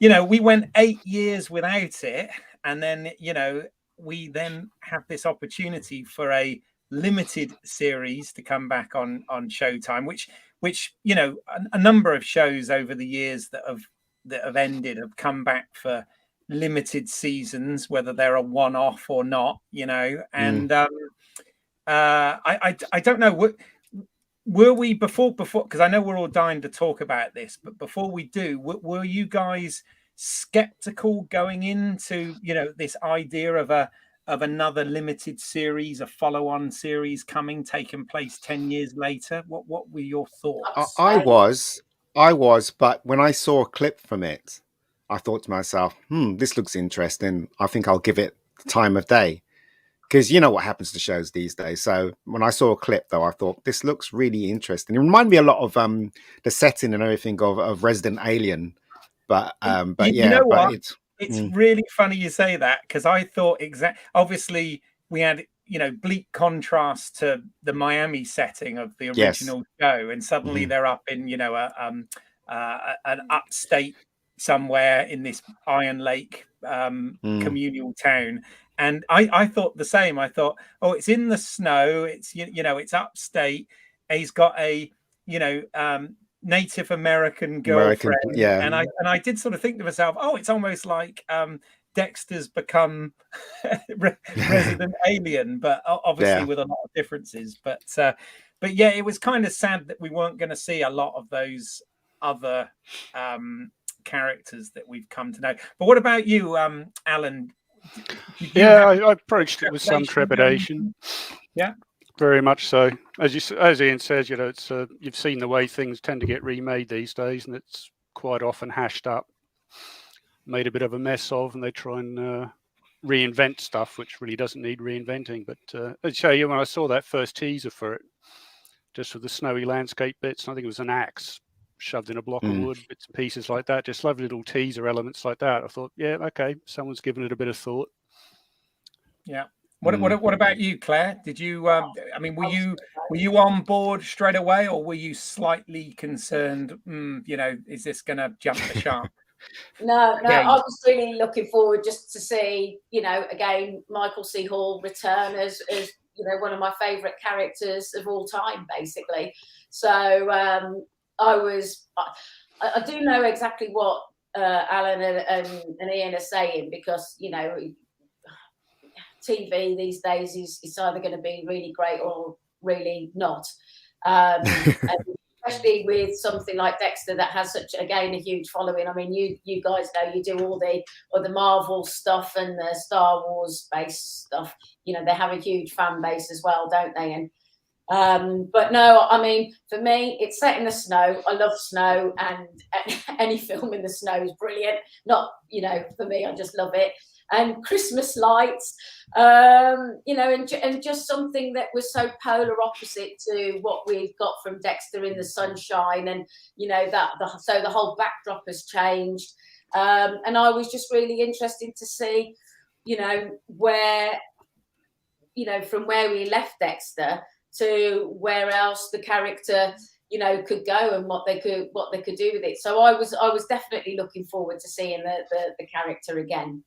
we went 8 years without it, and then we then have this opportunity for a limited series to come back on Showtime, which a number of shows over the years that have ended have come back for limited seasons, whether they're a one-off or not, and I don't know, were we before because I know we're all dying to talk about this, but before we do, were you guys skeptical going into this idea of another limited series, a follow-on series taking place 10 years later? What were your thoughts? I was, but when I saw a clip from it, I thought to myself, this looks interesting. I think I'll give it the time of day. Because you know what happens to shows these days. So when I saw a clip, though, I thought, this looks really interesting. It reminded me a lot of the setting and everything of Resident Alien. But it's really funny you say that, because I thought obviously we had, bleak contrast to the Miami setting of the original show. And suddenly they're up in, an upstate somewhere in this Iron Lake communal town, and I thought the same. I thought, it's in the snow, it's it's upstate, he's got a Native American girlfriend, and I did sort of think to myself, it's almost like Dexter's become Resident Alien, but obviously with a lot of differences. But it was kind of sad that we weren't going to see a lot of those other characters that we've come to know. But what about you, Alan? I approached it with some trepidation. Yeah, very much so. As Ian says, it's you've seen the way things tend to get remade these days, and it's quite often hashed up, made a bit of a mess of, and they try and reinvent stuff which really doesn't need reinventing. But I'd show you, when I saw that first teaser for it, just with the snowy landscape bits, I think it was an axe shoved in a block of wood, bits and pieces like that, just lovely little teaser elements like that. I thought, okay, someone's given it a bit of thought. Yeah. What about you, Claire? Did you were you on board straight away, or were you slightly concerned, is this gonna jump the shark? No, I was really looking forward just to see, again, Michael C. Hall return as one of my favorite characters of all time, basically. So I do know exactly what Alan and Ian are saying, because TV these days is either going to be really great or really not, and especially with something like Dexter that has such, again, a huge following. I mean, you guys know, you do all the Marvel stuff and the Star Wars based stuff. They have a huge fan base as well, don't they? And But no, I mean, for me, it's set in the snow. I love snow, and any film in the snow is brilliant. Not, you know, for me, I just love it. And Christmas lights, you know, and just something that was so polar opposite to what we've got from Dexter in the sunshine, and you know so the whole backdrop has changed, and I was just really interested to see, you know, where, you know, from where we left Dexter to where else the character, you know, could go and what they could do with it. So I was definitely looking forward to seeing the character again.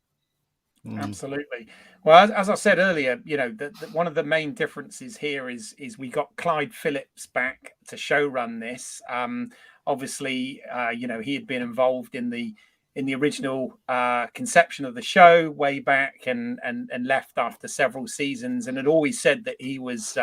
Absolutely. Well, as I said earlier, you know, one of the main differences here is we got Clyde Phillips back to showrun this. Obviously, you know, he had been involved in the original conception of the show way back, and left after several seasons, and had always said that he was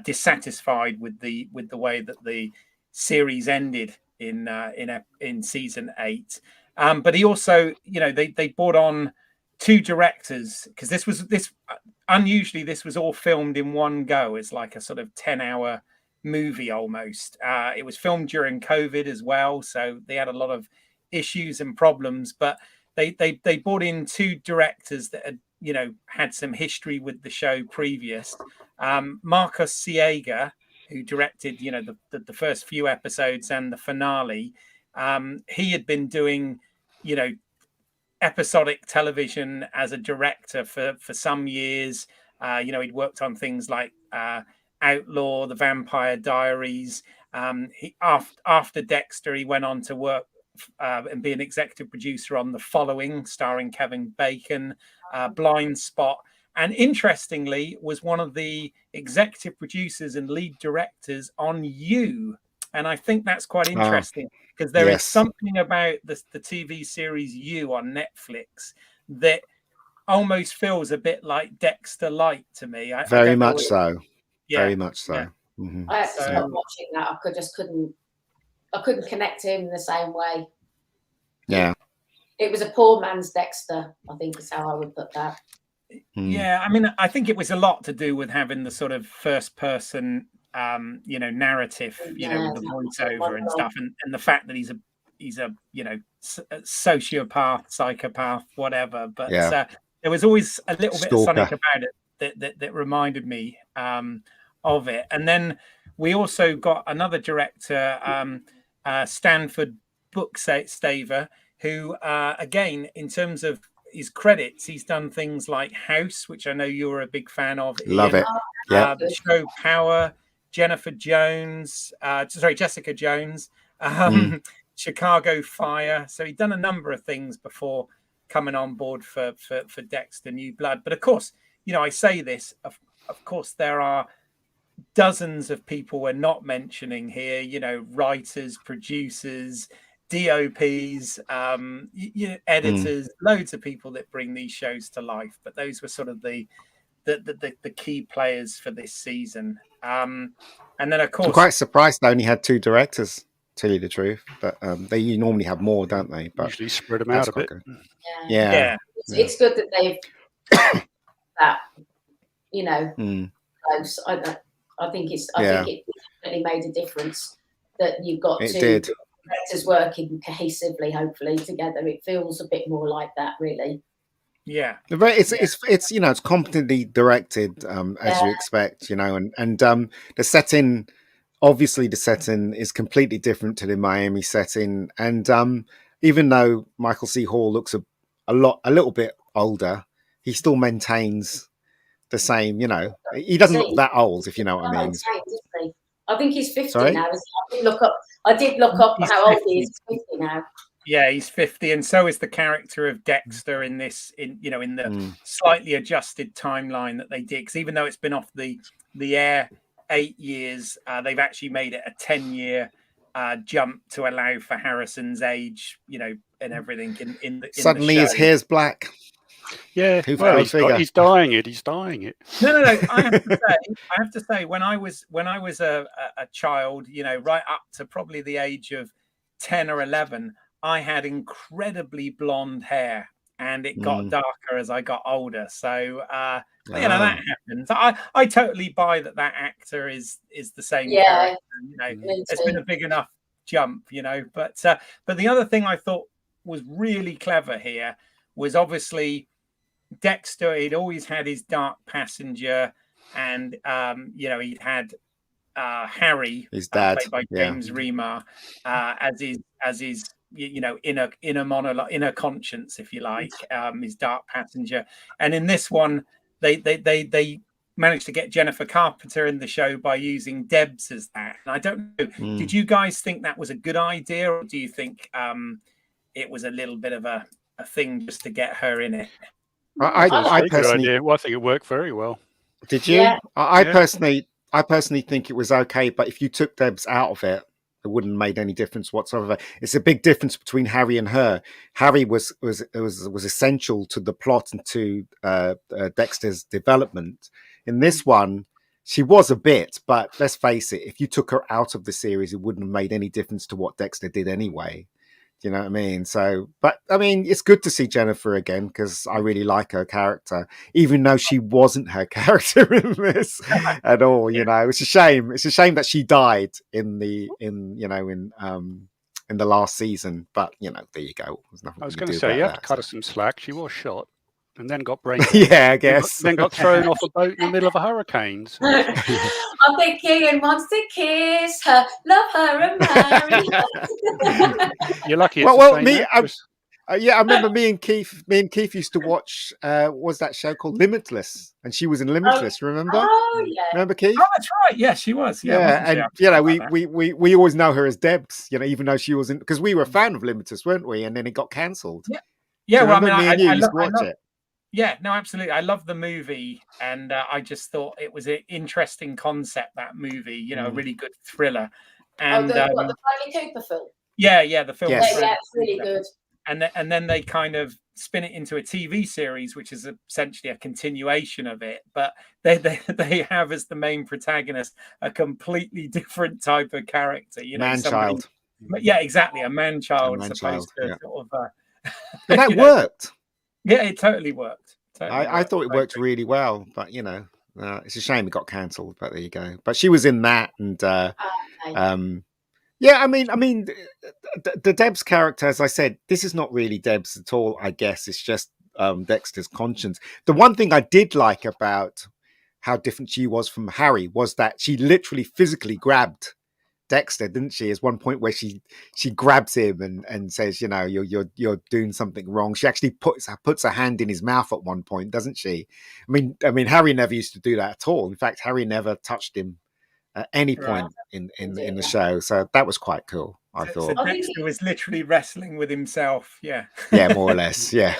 dissatisfied with the way that the series ended in season 8. But he also, you know, they brought on 2 directors, because this was all filmed in one go. It's like a sort of 10-hour movie almost. It was filmed during COVID as well, so they had a lot of issues and problems. But they brought in 2 directors that had, you know, had some history with the show previous. Marcos Siega, who directed, you know, the first few episodes and the finale. He had been doing, you know, episodic television as a director for some years. You know, he'd worked on things like Outlaw, The Vampire Diaries. After Dexter, he went on to work and be an executive producer on The Following, starring Kevin Bacon, Blind Spot, and interestingly was one of the executive producers and lead directors on You. And I think that's quite interesting, because there is something about the TV series You on Netflix that almost feels a bit like Dexter Light to me. Very much so. Yeah. Very much so. Yeah. Mm-hmm. I had to stop watching that. I couldn't connect to him in the same way. Yeah. It was a poor man's Dexter, I think is how I would put that. Yeah, I mean, I think it was a lot to do with having the sort of first person you know, narrative, you know, with the voiceover and stuff, and the fact that he's a you know, sociopath, psychopath, whatever. But there was always a little bit of something about it that reminded me of it. And then we also got another director, Stanford Bookstaver, who again, in terms of his credits, he's done things like House, which I know you're a big fan of. Love it. Yeah. The show Power, Jessica Jones, Chicago Fire. So he'd done a number of things before coming on board for Dexter New Blood. But of course, you know, I say this, of course, there are dozens of people we're not mentioning here, you know, writers, producers, DOPs, editors, loads of people that bring these shows to life. But those were sort of the key players for this season. And then, of course, I'm quite surprised they only had 2 directors, to tell you the truth. But they normally have more, don't they? But usually spread them out a bit. Yeah. It's good that they've that, you know, close. I think it definitely made a difference that you've got 2 directors working cohesively, hopefully together. It feels a bit more like that, really. Yeah, it's you know, it's competently directed, as you expect, you know, and the setting, obviously the setting is completely different to the Miami setting, and even though Michael C. Hall looks a little bit older, he still maintains the same, you know, he doesn't look that old, if you know what I mean. I think he's 50 now. I did look up how old he is. 50 now. Yeah, he's 50, and so is the character of Dexter in this, in the slightly adjusted timeline that they did. Because even though it's been off the air 8 years, they've actually made it a 10-year jump to allow for Harrison's age, you know, and everything in the suddenly show. His hair's black. Yeah, well, he's dyeing it. He's dyeing it. No. I have to say, when I was a child, you know, right up to probably the age of 10 or 11, I had incredibly blonde hair, and it got darker as I got older. So that happens. I totally buy that actor is the same character. It's been a big enough jump, But the other thing I thought was really clever here was obviously Dexter. He'd always had his dark passenger, and he'd had Harry, his dad, played by James Remar, as his inner monologue, inner conscience, if you like, his dark passenger. And in this one, they managed to get Jennifer Carpenter in the show by using Debs as that. And I don't know, did you guys think that was a good idea, or do you think it was a little bit of a thing just to get her in it? I personally, I think it worked very well. Did you? Yeah. I personally think it was okay, but if you took Debs out of it, it wouldn't have made any difference whatsoever. It's a big difference between Harry and her. Harry was essential to the plot and to Dexter's development. In this one, she was a bit, but let's face it, if you took her out of the series, it wouldn't have made any difference to what Dexter did anyway. Do you know what I mean? So, but I mean, it's good to see Jennifer again because I really like her character, even though she wasn't her character in this at all. It's a shame. It's a shame that she died in the last season. But there you go. I was going to say you have to cut her some slack. She was shot and then got brain. Yeah, I guess. Then got thrown off a boat in the middle of a hurricane. So. I think Ian wants to kiss her, love her, and marry her. You're lucky. I remember me and Keith used to watch. Was that show called Limitless? And she was in Limitless. Remember? Oh yeah. Remember Keith? Oh, that's right. Yeah, she was. Yeah, and we always know her as Debs. Even though she wasn't, because we were a fan of Limitless, weren't we? And then it got cancelled. Yeah. Well, I used to watch it. Yeah, no, absolutely. I love the movie, and I just thought it was an interesting concept, that movie, a really good thriller. And the Bradley Cooper film? Yeah, the film. Yes. Yeah, it's really good. And then they kind of spin it into a TV series, which is essentially a continuation of it. But they have as the main protagonist a completely different type of character, man-child. Yeah, exactly, a man-child, as opposed to sort of. But that worked. Yeah, it totally worked. I thought it worked really well, but it's a shame it got cancelled. But there you go. But she was in that, and I mean, the Debs character, as I said, this is not really Debs at all. I guess it's just Dexter's conscience. The one thing I did like about how different she was from Harry was that she literally physically grabbed Dexter, didn't she? There's one point where she grabs him and says, you're doing something wrong. She actually puts her hand in his mouth at one point, doesn't she? I mean, Harry never used to do that at all. In fact, Harry never touched him at any point in the show. So that was quite cool, I thought. So Dexter was literally wrestling with himself. Yeah. Yeah, more or less. Yeah.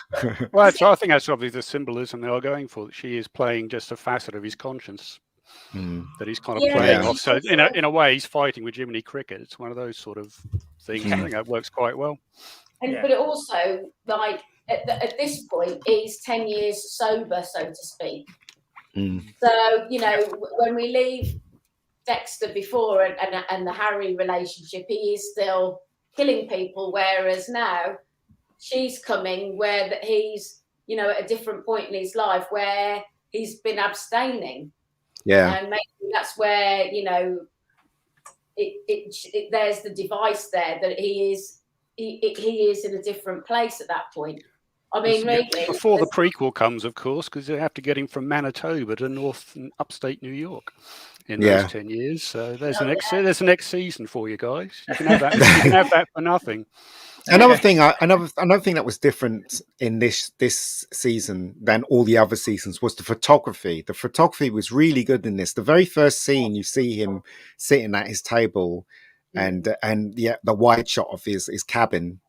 Well, so I think that's obviously the symbolism they are going for. That she is playing just a facet of his conscience. That he's kind of playing off. So in a way, he's fighting with Jiminy Cricket. It's one of those sort of things. I think that works quite well. But it also, like at this point, he's 10 years sober, so to speak. So when we leave Dexter before and the Harry relationship, he is still killing people, whereas now she's coming where he's at a different point in his life where he's been abstaining. Yeah, and maybe that's where there's the device there that he is in a different place at that point. I mean, really, before the prequel comes, of course, because they have to get him from Manitoba to North and upstate New York in those 10 years. So there's the next season for you guys. You can have that. You can have that for nothing. Another thing that was different in this season than all the other seasons was the photography. The photography was really good in this. The very first scene, you see him sitting at his table, and the wide shot of his cabin,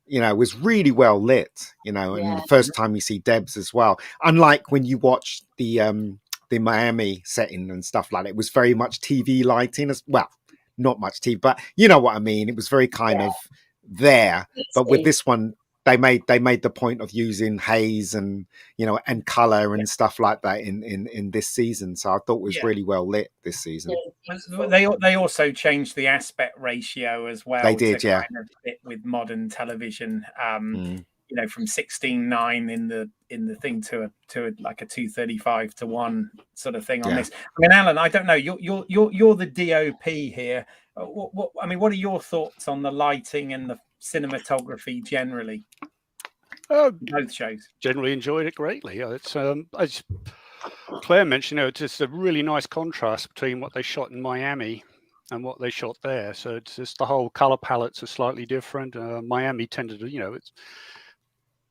was really well lit. And the first time you see Debs as well. Unlike when you watch the Miami setting and stuff like that, it was very much TV lighting as well. Not much TV, but you know what I mean. It was very kind of there, but with this one they made the point of using haze and and color and stuff like that in this season. So I thought it was really well lit this season. They also changed the aspect ratio as well. They did, kind of fit with modern television. from 16:9 in the thing to like a 2:35-1 sort of thing on this. I mean, Alan, I don't know. You're the DOP here. What are your thoughts on the lighting and the cinematography generally? Both shows. Generally enjoyed it greatly. It's as Claire mentioned, it's just a really nice contrast between what they shot in Miami and what they shot there. So it's just the whole color palettes are slightly different. Miami tended to,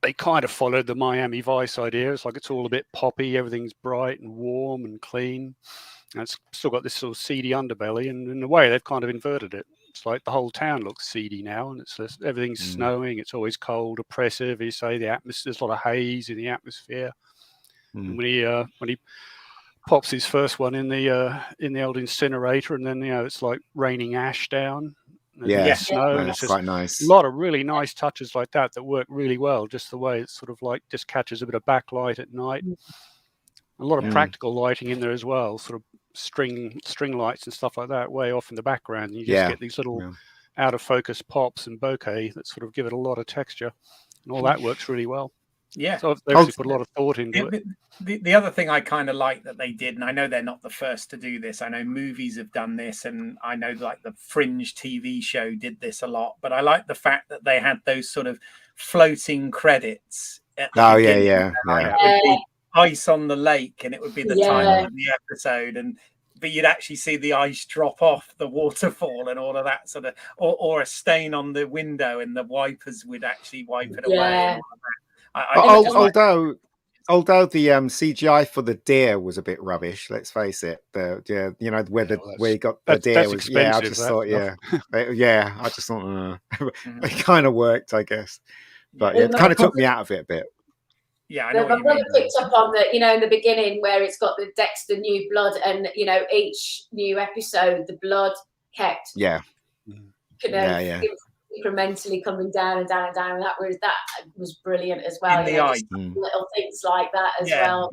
they kind of followed the Miami Vice idea. It's like it's all a bit poppy, everything's bright and warm and clean. And it's still got this sort of seedy underbelly, and in a way they've kind of inverted it. It's like the whole town looks seedy now, and it's just, everything's snowing. It's always cold, oppressive. You say the atmosphere, there's a lot of haze in the atmosphere. And when he pops his first one in the old incinerator, and then it's like raining ash down. Snow. That's quite nice. A lot of really nice touches like that work really well. Just the way it's sort of like just catches a bit of backlight at night. A lot of practical lighting in there as well, sort of string lights and stuff like that, way off in the background. And you just get these little out of focus pops and bokeh that sort of give it a lot of texture, and all that works really well. Yeah, so they actually put a lot of thought into it. The other thing I kind of like that they did, and I know they're not the first to do this. I know movies have done this, and I know like the Fringe TV show did this a lot. But I like the fact that they had those sort of floating credits. It would be ice on the lake, and it would be the time of the episode, but you'd actually see the ice drop off the waterfall and all of that sort of, or a stain on the window, and the wipers would actually wipe it away. And all of that. Although the CGI for the deer was a bit rubbish, let's face it. Where you got the deer was, I just thought, I just thought, it kind of worked, I guess, but it kind of took me out of it a bit. Yeah, I know. I've really picked up on the, in the beginning where it's got the Dexter New Blood, and each new episode, the blood kept, incrementally coming down and down and down. That was brilliant as well. In the ice, little things like that as well.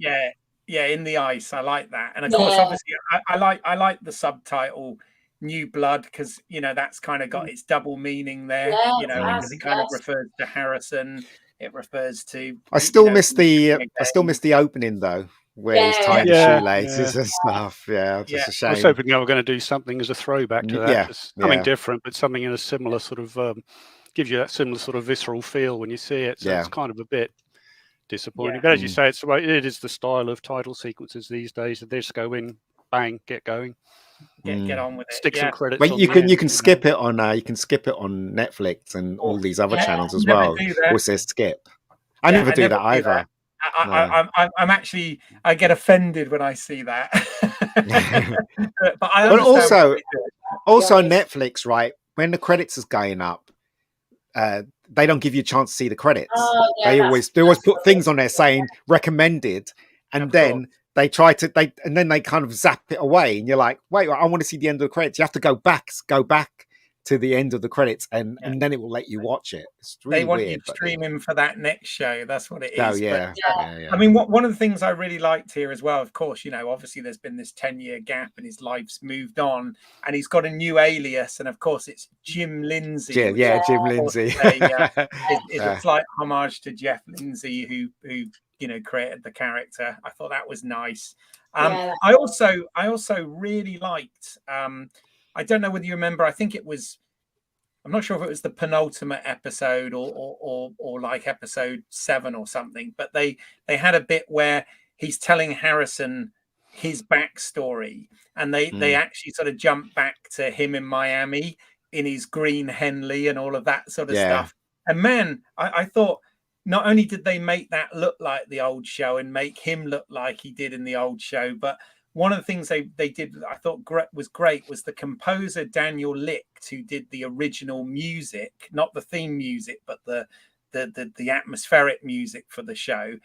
Yeah, in the ice, I like that. And of course, obviously, I like the subtitle New Blood, because that's kind of got its double meaning there. Because it kind of refers to Harrison. It refers to. I still miss the opening though, where he's tying shoelaces and stuff. Just a shame. I was hoping they were going to do something as a throwback to that. Something different, but something in a similar sort of gives you that similar sort of visceral feel when you see it. So it's kind of a bit disappointing. But as you say, it is the style of title sequences these days. They just go in, bang, get going. Get on with it. Stick some credits. But you can skip it on Netflix and all these other channels as well. Or says skip. I never do that either. I'm actually, I get offended when I see that. But also Netflix, right? When the credits is going up, they don't give you a chance to see the credits. They always put things on there saying recommended, and then they and then they kind of zap it away, and you're like, wait, I want to see the end of the credits. You have to go back to the end of the credits, and then it will let you watch it. It's really they want weird, you streaming for that next show. That's what it is. Oh yeah. I mean, one of the things I really liked here as well, of course, obviously there's been this 10-year gap, and his life's moved on, and he's got a new alias, and of course it's Jim Lindsay. Jim Lindsay. It's a slight homage to Jeff Lindsay, who created the character. I thought that was nice. I also really liked. I don't know whether you remember. I think it was. I'm not sure if it was the penultimate episode or like episode 7 or something. But they had a bit where he's telling Harrison his backstory, and they actually sort of jump back to him in Miami in his green Henley and all of that sort of stuff. And man, I thought. Not only did they make that look like the old show and make him look like he did in the old show, but one of the things they did that I thought was great was the composer Daniel Licht, who did the original music, not the theme music, but the atmospheric music for the show.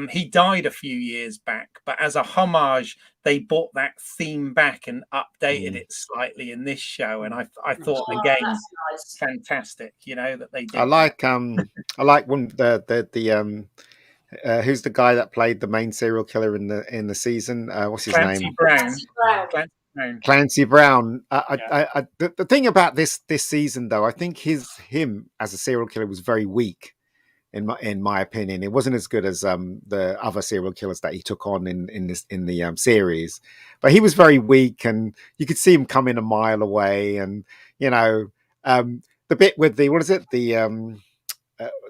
He died a few years back, but as a homage, they brought that theme back and updated it slightly in this show. And I thought again, fantastic, that they did. I like one the who's the guy that played the main serial killer in the season? What's his name? Clancy Brown. The thing about this season, though, I think him as a serial killer was very weak. in my opinion. It wasn't as good as the other serial killers that he took on in the series, but he was very weak, and you could see him coming a mile away. And the bit with the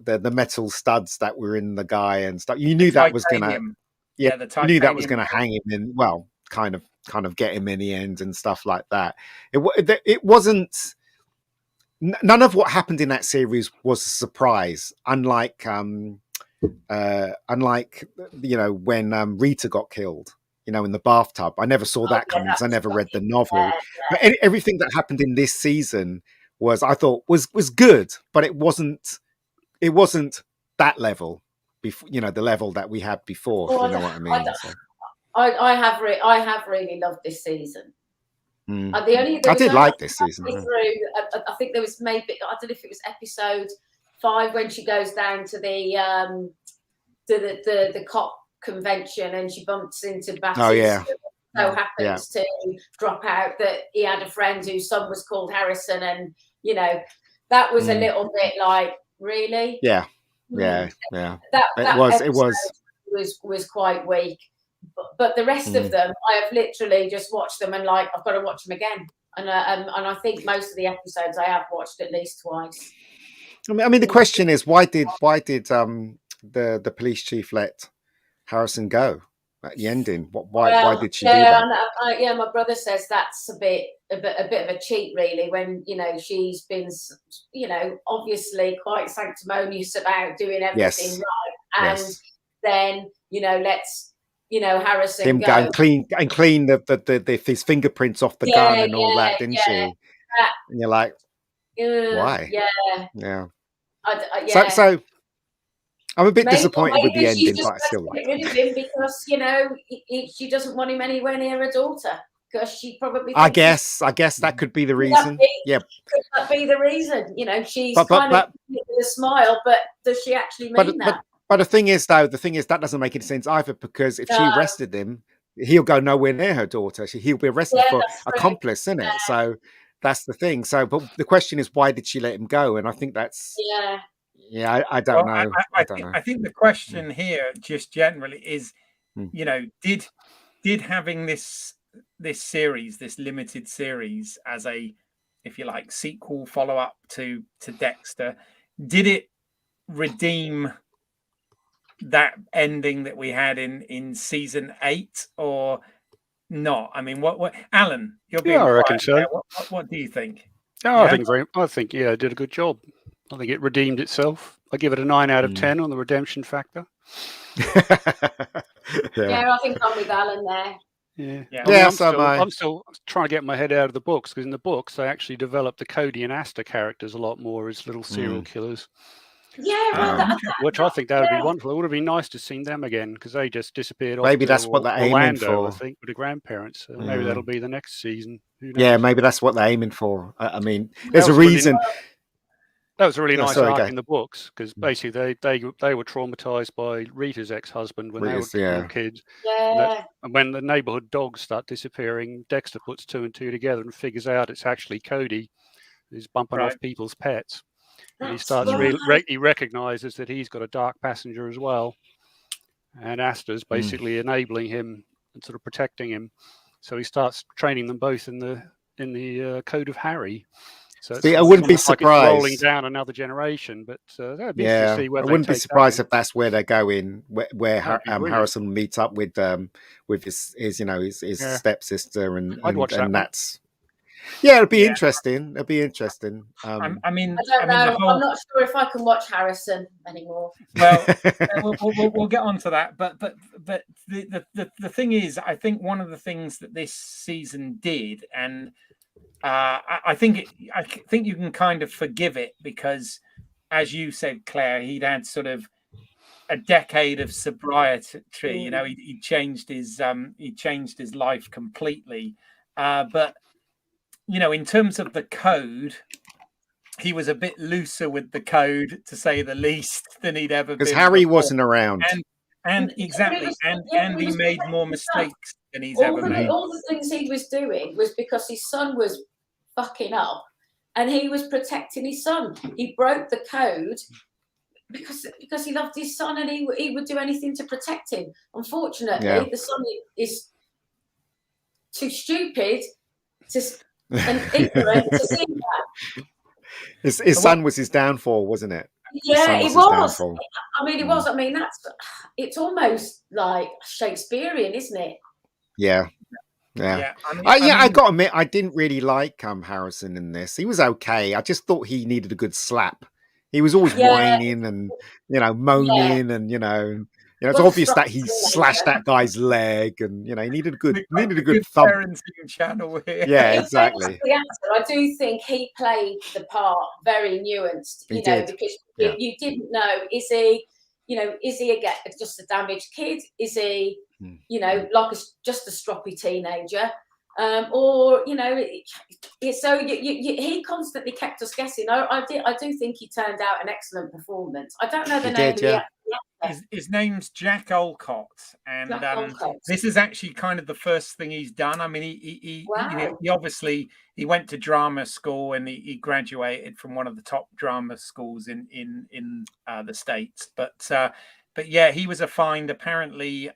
the metal studs that were in the guy and stuff, you knew that was gonna you knew that was gonna hang him in, well, kind of get him in the end and stuff like that. It wasn't. None of what happened in that series was a surprise. Unlike when Rita got killed, in the bathtub. I never saw that coming because I never read the novel. But everything that happened in this season I thought was good, but it wasn't that level. Before, the level that we had before. Well, you know what I mean? I have really loved this season. I did like this season. I think there was maybe, I don't know if it was episode 5 when she goes down to the cop convention and she bumps into Batty. Oh yeah. So happens to drop out that he had a friend whose son was called Harrison, and that was a little bit like, really? Yeah. That was quite weak. But the rest of them, I have literally just watched them and I've got to watch them again. And I think most of the episodes I have watched at least twice. I mean, the question is, why did the police chief let Harrison go at the ending? Why did she do that? My brother says that's a bit of a cheat, really. When she's been obviously quite sanctimonious about doing everything right, and then let's. Harrison go and clean his fingerprints off the gun and all that, didn't she? And you're like, why? Yeah. So I'm a bit disappointed with the ending, but I still like rid of him because she doesn't want him anywhere near her daughter because she probably. I guess that could be the reason. Could that be the reason? She's kind of with a smile, but does she actually mean that? But the thing is that doesn't make any sense either, because if she arrested him, he'll go nowhere near her daughter. He'll be arrested for accomplice, isn't it? So that's the thing. So, but the question is, why did she let him go? And I think that's I don't know. I think the question here, just generally, is did having this series, this limited series, as a, if you like, sequel follow up to Dexter, did it redeem that ending that we had in season 8 or not? I mean, what Alan, you're being I reckon so. What do you think? I think it did a good job. I think it redeemed itself. I give it a 9 out of 10 on the redemption factor. I think I'm with Alan there. I'm still trying to get my head out of the books, because in the books they actually developed the Cody and Asta characters a lot more as little serial killers. Which I think that would be wonderful. It would have been nice to see them again, because they just disappeared. Maybe that's what they're aiming for. I think with the grandparents. Maybe that'll be the next season. Yeah, maybe that's what they're aiming for. I mean, there's a reason. That was a really nice arc in the books, because basically they were traumatized by Rita's ex-husband when they were kids. And when the neighborhood dogs start disappearing, Dexter puts 2 and 2 together and figures out it's actually Cody who's bumping off people's pets. And he starts he recognizes that he's got a dark passenger as well, and Asta's basically enabling him and sort of protecting him. So he starts training them both in the code of Harry. So I wouldn't be surprised. It's rolling down another generation, but that'd be interesting to see where I wouldn't be surprised if that's where they're going, where Harrison meets up with his stepsister, and I'd watch that. That's. Yeah, it'll be interesting. It'll be interesting. I don't know. I'm not sure if I can watch Harrison anymore. Well, we'll get on to that. But the thing is, I think one of the things that this season did, and I think you can kind of forgive it, because, as you said, Claire, he'd had sort of a decade of sobriety. He changed his life completely. But in terms of the code, he was a bit looser with the code, to say the least, than he'd ever been. Because Harry wasn't around. And exactly. And he made more mistakes than he's ever made. All the things he was doing was because his son was fucking up, and he was protecting his son. He broke the code because he loved his son and he would do anything to protect him. Unfortunately, the son is too stupid and ignorant to see that. His son was his downfall, wasn't it? Yeah, it was. I mean, it was. I mean, it's almost like Shakespearean, isn't it? Yeah. I got to admit, I didn't really like Harrison in this. He was okay. I just thought he needed a good slap. He was always whining and moaning and it's obvious that he slashed that guy's leg and he needed a good thump. Parenting channel here. Yeah, exactly. I do think he played the part very nuanced. Because you didn't know, is he just a damaged kid? Is he like just a stroppy teenager? Or so he constantly kept us guessing. I do think he turned out an excellent performance. I don't know the name of the actor. His name's Jack Olcott, and this is actually kind of the first thing he's done. I mean, he obviously he went to drama school and he graduated from one of the top drama schools in the States. But yeah, he was a find. Apparently,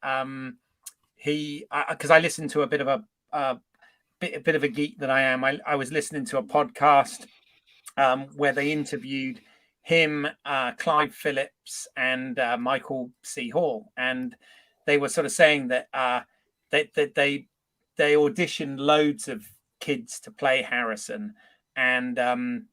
because I listened to a bit of a bit of a geek that I am. I was listening to a podcast where they interviewed him, Clive Phillips, and Michael C. Hall, and they were sort of saying that they auditioned loads of kids to play Harrison, and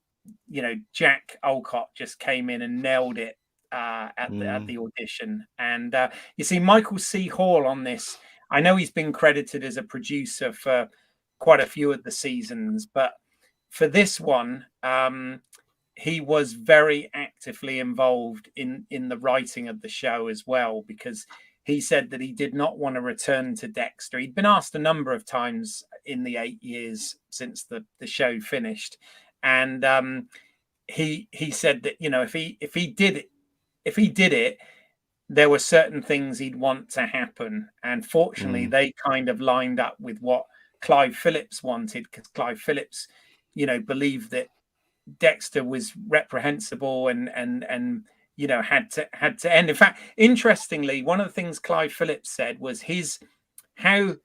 Jack Olcott just came in and nailed it at the audition. And you see Michael C. Hall on this. I know he's been credited as a producer for quite a few of the seasons, but for this one, he was very actively involved in the writing of the show as well, because he said that he did not want to return to Dexter. He'd been asked a number of times in the 8 years since the show finished, and he said that if he did it, there were certain things he'd want to happen, and fortunately they kind of lined up with what Clive Phillips wanted, because Clive Phillips believed that Dexter was reprehensible and had to end. In fact, interestingly, one of the things Clive Phillips said was how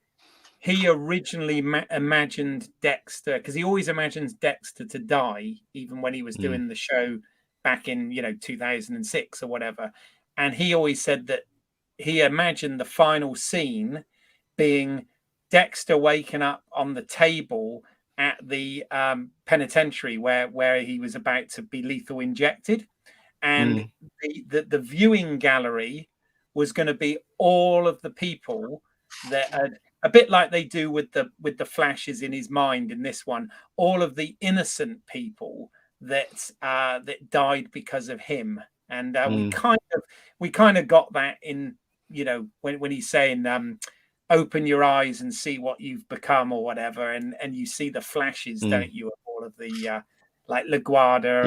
he originally imagined Dexter, because he always imagines Dexter to die, even when he was doing the show back in 2006 or whatever. And he always said that he imagined the final scene being Dexter waking up on the table at the penitentiary where he was about to be lethal injected, and the viewing gallery was going to be all of the people that had, a bit like they do with the flashes in his mind in this one, all of the innocent people that died because of him. And we kind of got that in when he's saying open your eyes and see what you've become or whatever, and you see the flashes, don't you, of all of the like LaGuardia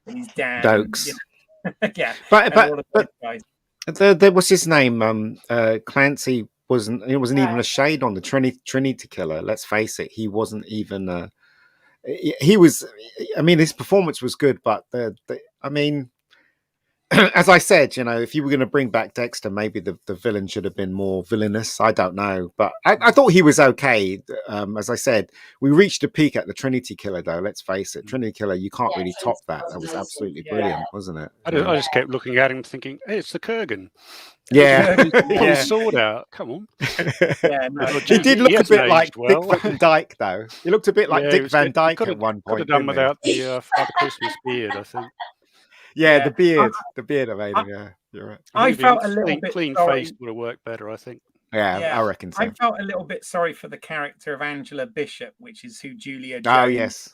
and his dad, Dokes. but there was his name, Clancy wasn't even a shade on the Trinity killer. Let's face it, he wasn't even he was, I mean, his performance was good, but I mean, as I said, if you were going to bring back Dexter, maybe the villain should have been more villainous. I don't know. But I thought he was okay. As I said, we reached a peak at the Trinity Killer, though. Let's face it. Trinity Killer, you can't really top that. That was absolutely brilliant, wasn't it? I just kept looking at him thinking, hey, it's the Kurgan. Yeah. Pull his sword out. Come on. He did look a bit like Dick Van Dyke, though. He looked a bit like Dick Van Dyke at one point. Could have done without the Father Christmas beard, I think. Yeah, the beard I made him. Yeah, you're right. I felt a little bit clean faced would have worked better, I think. Yeah, I reckon so. I felt a little bit sorry for the character of Angela Bishop, which is who Julia Jones. Oh yes.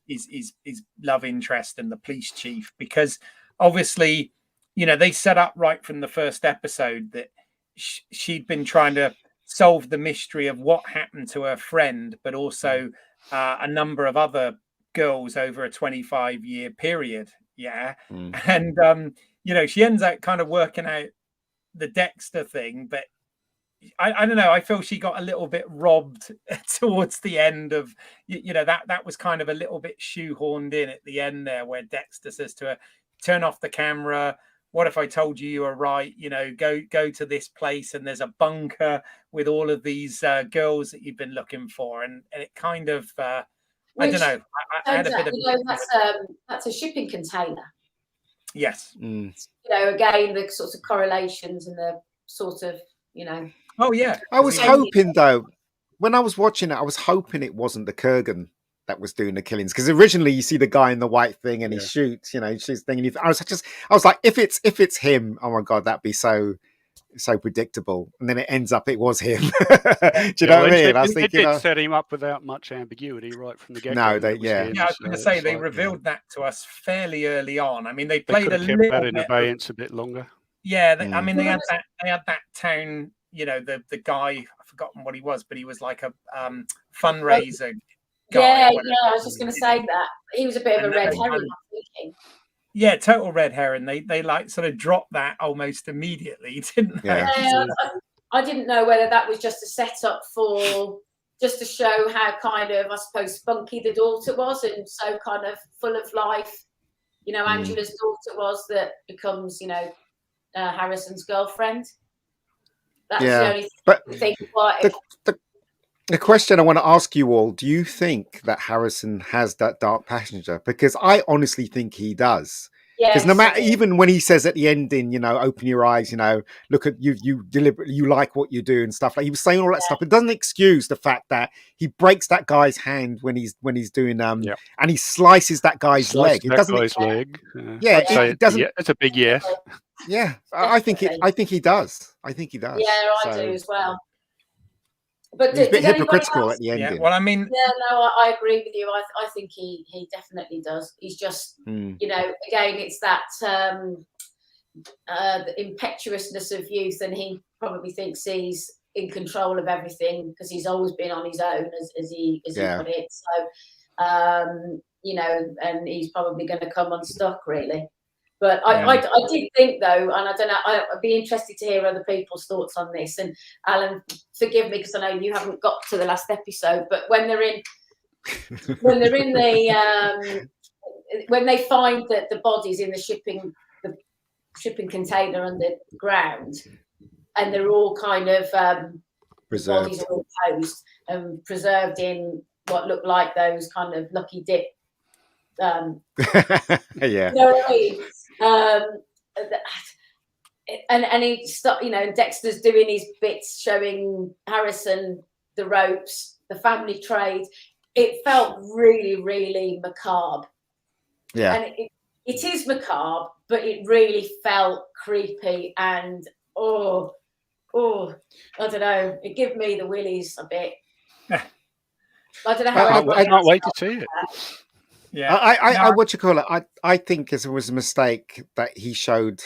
His love interest and the police chief, because obviously, they set up right from the first episode that she'd been trying to solve the mystery of what happened to her friend, but also a number of other girls over a 25-year period. And she ends up kind of working out the Dexter thing, but I don't know. I feel she got a little bit robbed towards the end of, that was kind of a little bit shoehorned in at the end there, where Dexter says to her, "Turn off the camera. What if I told you were right? Go to this place and there's a bunker with all of these girls that you've been looking for." And it kind of, I don't know. I had a bit of that's a shipping container. Yes. Again, the sorts of correlations and the sort of, Oh yeah. I was hoping though, when I was watching it, I was hoping it wasn't the Kurgan that was doing the killings, because originally you see the guy in the white thing and he shoots, he shoots thing, and I was like, if it's him, oh my god, that'd be so predictable. And then it ends up it was him. Do you know what I mean? I was thinking, it did set him up without much ambiguity right from the get-go. No, I was going to say they revealed that to us fairly early on. I mean, they played a little that in abeyance a bit longer. Yeah, I mean, they had that town. The guy, I've forgotten what he was, but he was like a fundraiser guy. Yeah, I was just going to say that. He was a bit of a red herring, I'm thinking. Yeah, total red herring. They like sort of dropped that almost immediately, didn't they? Yeah, I didn't know whether that was just a setup for just to show how kind of, I suppose, spunky the daughter was, and so kind of full of life. Angela's daughter was, that becomes, Harrison's girlfriend. That's the only thing. The question I want to ask you all, do you think that Harrison has that dark passenger? Because I honestly think he does. Because no matter, even when he says at the ending, open your eyes, look at you deliberately, you like what you do and stuff, like he was saying all that stuff. It doesn't excuse the fact that he breaks that guy's hand when he's doing and he slices that guy's leg. It doesn't. It doesn't. It's a big yes. Yeah, I think he does. I think he does. Yeah, I do as well. But he's a bit hypocritical at the end. Yeah, well, I mean, I agree with you. I think he definitely does. He's just, again, it's that the impetuousness of youth, and he probably thinks he's in control of everything because he's always been on his own, as he put it. So, and he's probably going to come unstuck, really. But I did think, though, and I don't know, I'd be interested to hear other people's thoughts on this. And Alan, forgive me because I know you haven't got to the last episode, but when they're in the when they find that the bodies in the shipping container underground, and they're all kind of preserved, bodies are all posed and preserved in what looked like those kind of lucky dip. Yeah. You know what I mean? And he Dexter's doing his bits, showing Harrison the ropes, the family trade. It felt really, really macabre. Yeah, and it is macabre, but it really felt creepy and I don't know. It gave me the willies a bit. I don't know how. I can't wait to see it. Yeah, I think it was a mistake that he showed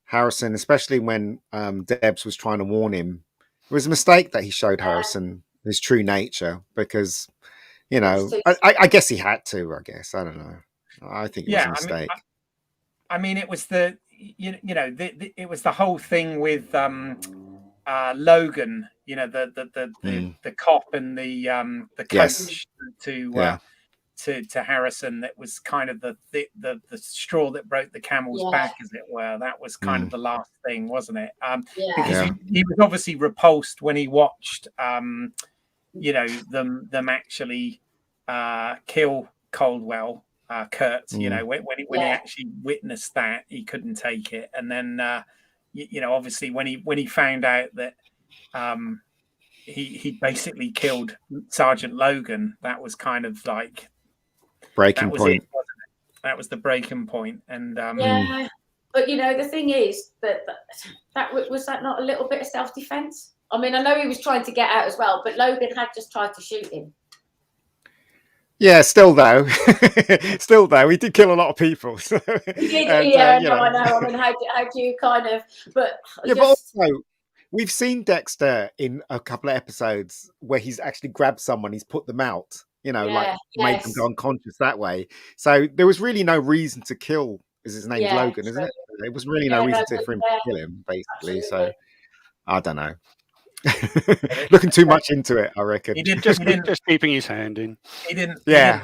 Harrison, especially when Debs was trying to warn him. It was a mistake that he showed Harrison his true nature, because I guess he had to. I guess, I don't know. I think it was a mistake. I mean, it was it was the whole thing with Logan. The cop and the coach to Harrison. That was kind of the straw that broke the camel's back, as it were. That was kind of the last thing, wasn't it? Because he was obviously repulsed when he watched them actually kill Caldwell, Kurt. When he actually witnessed that, he couldn't take it. And then obviously when he found out that he basically killed Sergeant Logan, that was kind of like breaking point. That was the breaking point. And but the thing is that was that not a little bit of self-defense? I mean, I know he was trying to get out as well, but Logan had just tried to shoot him. Yeah, still though, he did kill a lot of people. So, he did, I know. I mean, how do you kind of? But but also we've seen Dexter in a couple of episodes where he's actually grabbed someone, he's put them out, made them go unconscious that way. So there was really no reason to kill. Is his name Logan, isn't it? There was really no reason for him to kill him, basically. Absolutely. So I don't know. Looking too much into it, I reckon. He didn't just keeping his hand in. He didn't Yeah.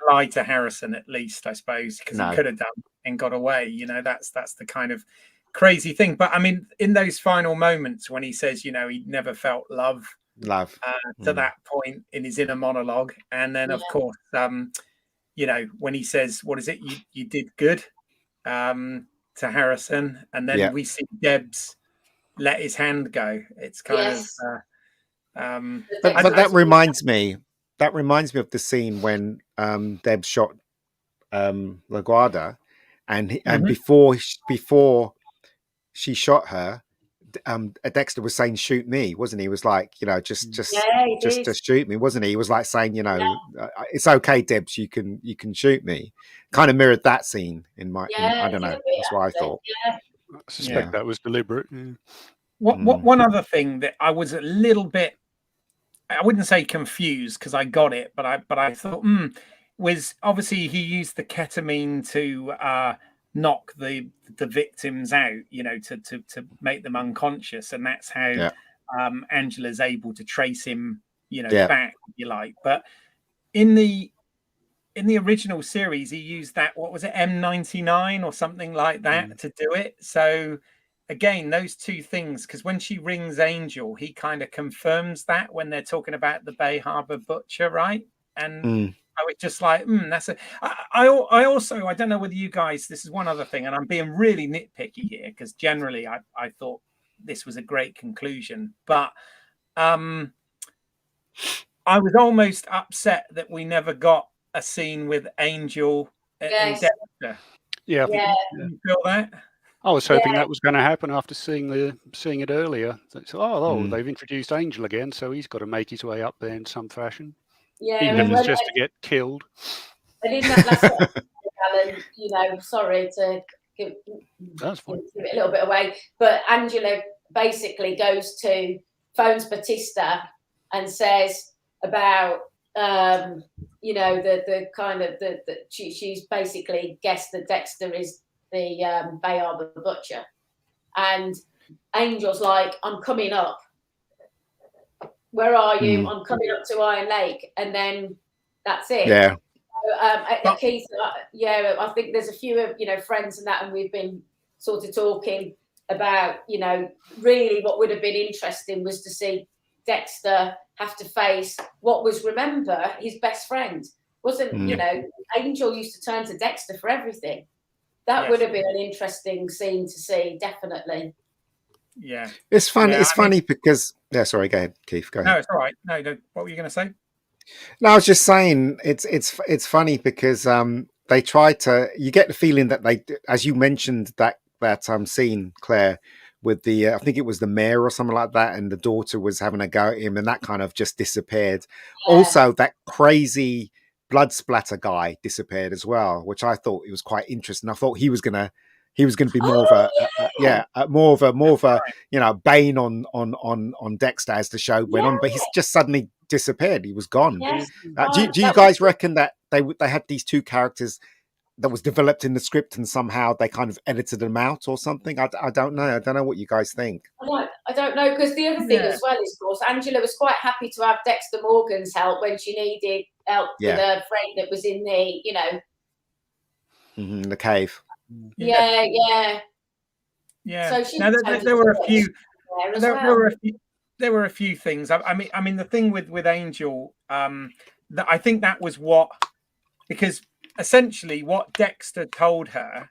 lie to Harrison, at least, I suppose, because No. he could have done and got away. You know, that's the kind of crazy thing. But I mean, in those final moments when he says, you know, he never felt love to that point in his inner monologue, and then of course, you know, when he says, "What is it? You did good," to Harrison, and then we see Debs let his hand go. It's kind of. But that reminds me of the scene when Deb shot LaGuardia, and before she shot her, Dexter was saying, "Shoot me," wasn't he? He was like, you know, just shoot me, wasn't he? He was like saying, you know, it's okay, Debs, you can shoot me. Kind of mirrored that scene in my. I don't know. That's what I thought. I suspect that was deliberate. One other thing that I was a little bit, I wouldn't say confused because I got it, but I thought was obviously he used the ketamine to knock the victims out, you know, to make them unconscious, and that's how Angela's able to trace him, you know, back, if you like. But in the original series, he used that, what was it, M99 or something like that to do it. So again, those two things, because when she rings Angel, he kind of confirms that when they're talking about the Bay Harbor butcher, right? And I was just like, that's a. I also, I don't know whether you guys, this is one other thing, and I'm being really nitpicky here because generally I thought this was a great conclusion, but I was almost upset that we never got a scene with Angel and Dexter. Yeah. You feel that? I was hoping that was going to happen after seeing it earlier. So, they've introduced Angel again, so he's got to make his way up there in some fashion. Yeah, even if it's just to get killed. And in that last Alan, you know, sorry to give it a little bit away, but Angela basically phones Batista and says about you know, the kind of she's basically guessed that Dexter is the Bay Harbor butcher, and Angel's like, "I'm coming up. Where are you? I'm coming up to Iron Lake," and then that's it. Yeah. So, Keith, I think there's a few, you know, friends and that, and we've been sort of talking about, you know, really what would have been interesting was to see Dexter have to face what was, remember, his best friend. Wasn't, you know, Angel used to turn to Dexter for everything. That would have been an interesting scene to see, definitely. Yeah. It's funny. It's funny because sorry, go ahead, Keith. Go ahead. No, it's all right. No, what were you going to say? No, I was just saying it's funny because they try to. You get the feeling that they, as you mentioned, that scene, Claire, with the I think it was the mayor or something like that, and the daughter was having a go at him, and that kind of just disappeared. Yeah. Also, that crazy blood splatter guy disappeared as well, which I thought it was quite interesting. I thought he was gonna be more of a you know, Bane on Dexter as the show went on, but he's just suddenly disappeared. He was gone. Yes. Do you guys reckon that they had these two characters that was developed in the script and somehow they kind of edited them out or something? I don't know. I don't know what you guys think. I don't know, because the other thing as well is, of course, Angela was quite happy to have Dexter Morgan's help when she needed help with a friend that was in the, you know, the cave. Yeah. So there were a few. There were a few things. I mean, the thing with Angel, that I think that was because essentially what Dexter told her,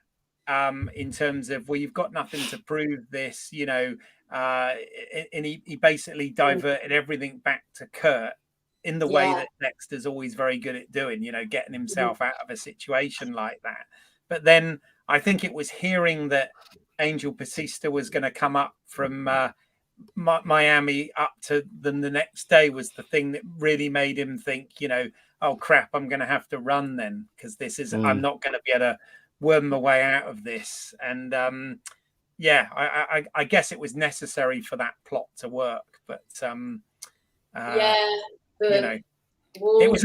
in terms of, well, you've got nothing to prove this, you know, and he basically diverted everything back to Kurt in the way that Dexter's always very good at doing, you know, getting himself out of a situation like that. But then I think it was hearing that Angel Batista was going to come up from Miami up to them the next day was the thing that really made him think, you know, oh crap, I'm going to have to run then, because this is I'm not going to be able to worm my way out of this. And I guess it was necessary for that plot to work, but you know, it was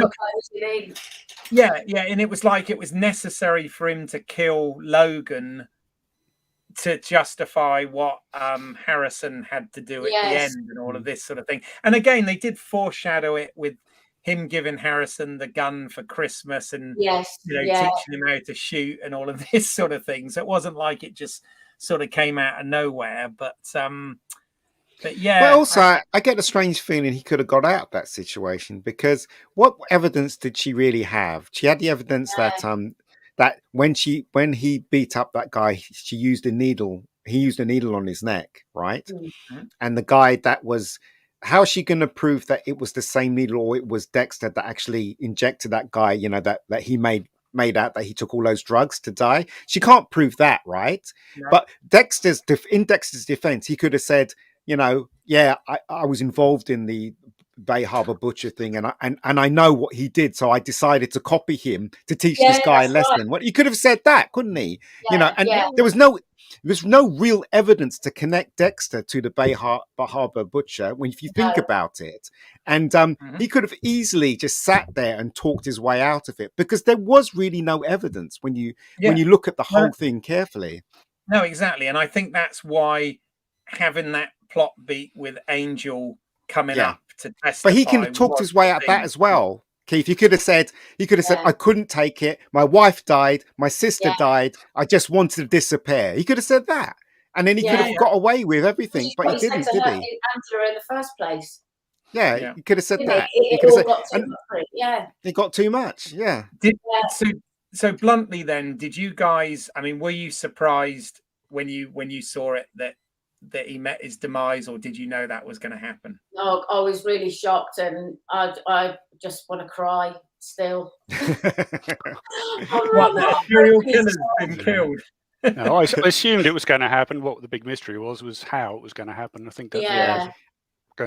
and it was like it was necessary for him to kill Logan to justify what Harrison had to do at the end and all of this sort of thing. And again, they did foreshadow it with him giving Harrison the gun for Christmas and teaching him how to shoot and all of this sort of thing. So it wasn't like it just sort of came out of nowhere. But yeah. But also, I get a strange feeling he could have got out of that situation, because what evidence did she really have? She had the evidence that that when he beat up that guy, she used a needle. He used a needle on his neck, right? Mm-hmm. And the guy that was, how is she going to prove that it was the same needle or it was Dexter that actually injected that guy? You know, that he made out that he took all those drugs to die. She can't prove that, right? No. But in Dexter's defense, he could have said, you know, yeah, I was involved in the Bay Harbor butcher thing, and I know what he did, so I decided to copy him to teach this guy a lesson. Right. What he could have said that, couldn't he? Yeah, you know, and there was no real evidence to connect Dexter to the Bay Harbor butcher if you think about it. And he could have easily just sat there and talked his way out of it, because there was really no evidence when you look at the whole thing carefully. No, exactly, and I think that's why having that plot beat with Angel coming up to testify. But he can have talked his way out of that as well, Keith. He could have said, I couldn't take it. My wife died. My sister died. I just wanted to disappear. He could have said that. And then he could have got away with everything. But he didn't, did he? Angela in the first place. Yeah, he could have said that. It got too much. Yeah. So bluntly then, did you guys, I mean, were you surprised when you saw it that he met his demise, or did you know that was going to happen? No, I was really shocked, and I just want to cry still. What, the serial killer's been killed? No, I assumed it was going to happen. What the big mystery was how it was going to happen. I think that's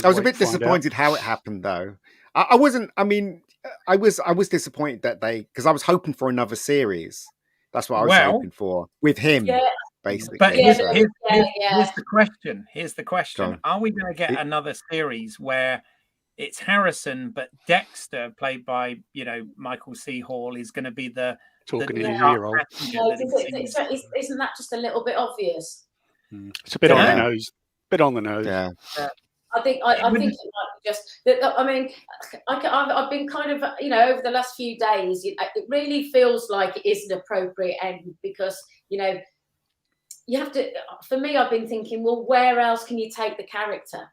I was a bit disappointed how it happened, though. I wasn't. I mean, I was disappointed that because I was hoping for another series. That's what I was hoping for with him. Yeah. Basically. But here's the question. Here's the question. Are we going to get another series where it's Harrison, but Dexter, played by, Michael C. Hall, is going to be the talking in his ear? Isn't that just a little bit obvious? It's a bit on the nose. Bit on the nose. Yeah. I think it might be just that. I mean, I've been kind of, over the last few days, it really feels like it is an appropriate end, because, you have to, for me, I've been thinking, well, where else can you take the character?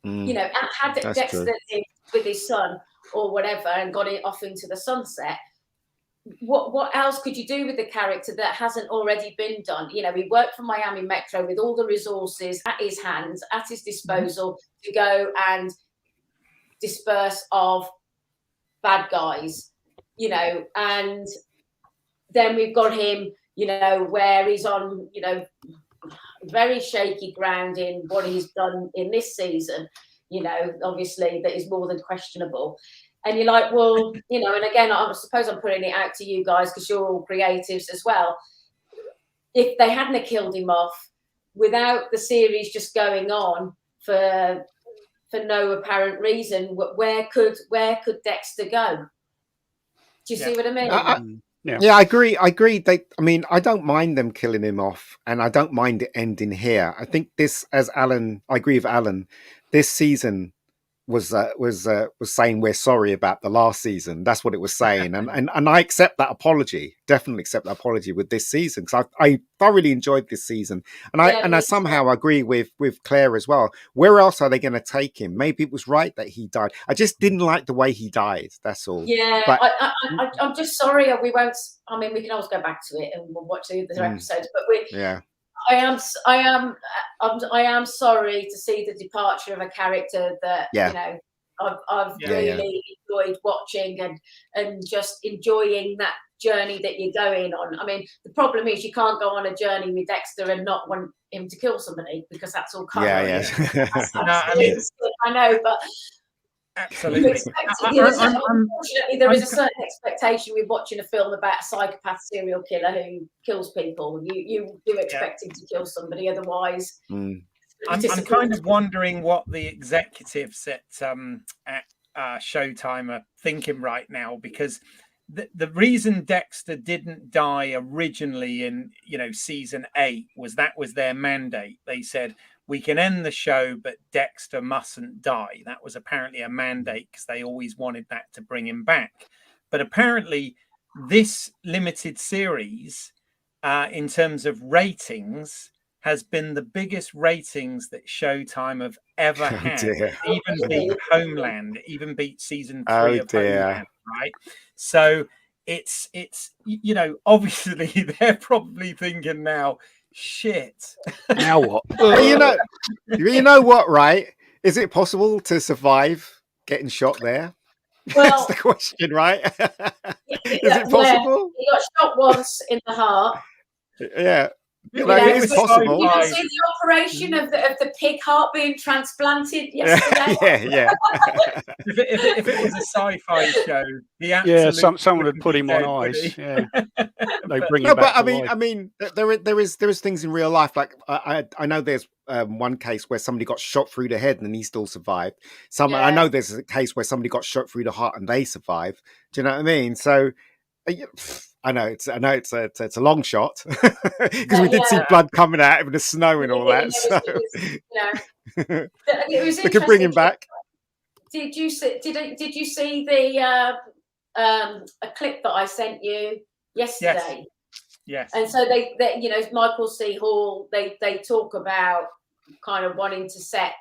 Had Dexter with his son or whatever and got it off into the sunset, what else could you do with the character that hasn't already been done? He worked for Miami Metro with all the resources at his hands, at his disposal to go and disperse of bad guys, and then we've got him, where he's on, very shaky ground in what he's done in this season, obviously that is more than questionable. And you're like, well, and again, I suppose I'm putting it out to you guys because you're all creatives as well. If they hadn't killed him off without the series just going on for no apparent reason, where could Dexter go? Do you see what I mean? Yeah, I agree. I don't mind them killing him off, and I don't mind it ending here. I think this, I agree with Alan, this season was saying we're sorry about the last season. That's what it was saying, and I accept that apology. Definitely accept that apology with this season, because I thoroughly enjoyed this season, and I somehow agree with Claire as well. Where else are they going to take him? Maybe it was right that he died. I just didn't like the way he died. That's all. Yeah, but I'm just sorry. We won't. I mean, we can always go back to it and we'll watch the other episodes, but I am sorry to see the departure of a character that I've really enjoyed watching and just enjoying that journey that you're going on. I mean, the problem is you can't go on a journey with Dexter and not want him to kill somebody, because that's all covered. I know, but absolutely. Unfortunately, there is a certain expectation with watching a film about a psychopath serial killer who kills people. You do expect him to kill somebody, otherwise. I'm kind of wondering what the executives at Showtime are thinking right now, because the reason Dexter didn't die originally in, season 8 was that was their mandate. They said, we can end the show, but Dexter mustn't die. That was apparently a mandate because they always wanted that to bring him back. But apparently this limited series, in terms of ratings, has been the biggest ratings that Showtime have ever had. Even beat Homeland, even beat season 3 of Homeland, right? So it's obviously they're probably thinking now, shit. Now what? you know what, right? Is it possible to survive getting shot there? Well, that's the question, right? Is it possible? He got shot once in the heart. Yeah. It is possible. You can see the operation of the pig heart being transplanted yesterday. Yeah. if it was a sci-fi show, someone would put him on ice. Yeah, they bring him no, back. But I mean, there is things in real life. Like I know there's one case where somebody got shot through the head and he still survived. I know there's a case where somebody got shot through the heart and they survived. Do you know what I mean? So. I know it's a long shot because we did see blood coming out of the snow and all that. It was they could bring him back. Did you see the a clip that I sent you yesterday? Yes. And so they Michael C. Hall, they talk about kind of wanting to set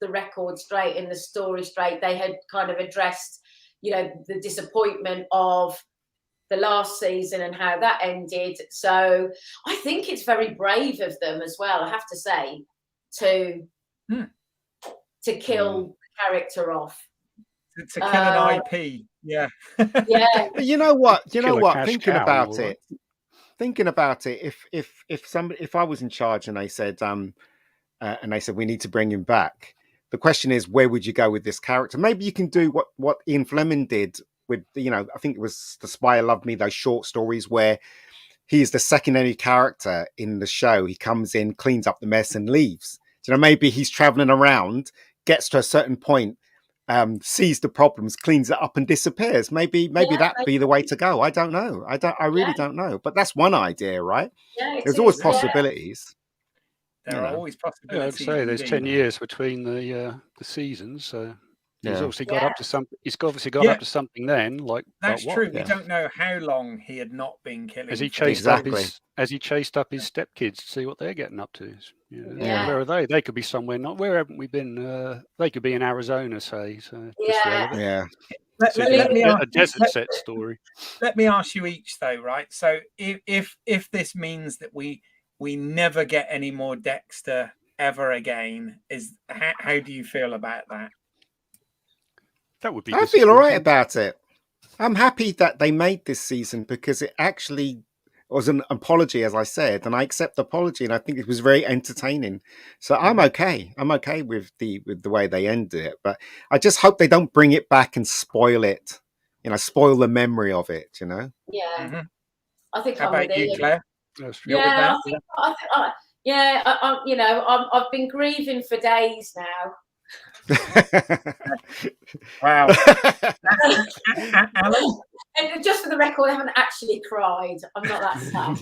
the record straight and the story straight. They had kind of addressed, the disappointment of the last season and how that ended. So I think it's very brave of them as well, I have to say, to kill the character off. To kill an IP. Yeah. Yeah. But you know what? Thinking about it, if I was in charge and they said we need to bring him back, the question is, where would you go with this character? Maybe you can do what Ian Fleming did with, I think it was The Spy Who Loved Me, those short stories where he's the secondary character in the show. He comes in, cleans up the mess and leaves. Maybe he's traveling around, gets to a certain point, sees the problems, cleans it up and disappears. Maybe that'd be the way to go. I don't know. I really don't know. But that's one idea, right? Yeah, there's always possibilities. There are always possibilities. I'd say there's 10 years between the seasons, so he's obviously got up to something. He's obviously got up to something then. That's true. We don't know how long he had not been killing. As he chased up his stepkids to see what they're getting up to. Where are they? They could be somewhere. Where haven't we been? They could be in Arizona, say. So Let me a desert set story. Let me ask you each, though, right? So if this means that we never get any more Dexter ever again, how do you feel about that? That would be. I feel all right about it. I'm happy that they made this season because it actually was an apology, as I said, and I accept the apology, and I think it was very entertaining. So I'm okay. I'm okay with the way they ended it, but I just hope they don't bring it back and spoil it. Spoil the memory of it. Yeah. Mm-hmm. I think How about you, Claire? Yeah, I've been grieving for days now. Wow. Alan? And just for the record, I haven't actually cried. I'm not that sad,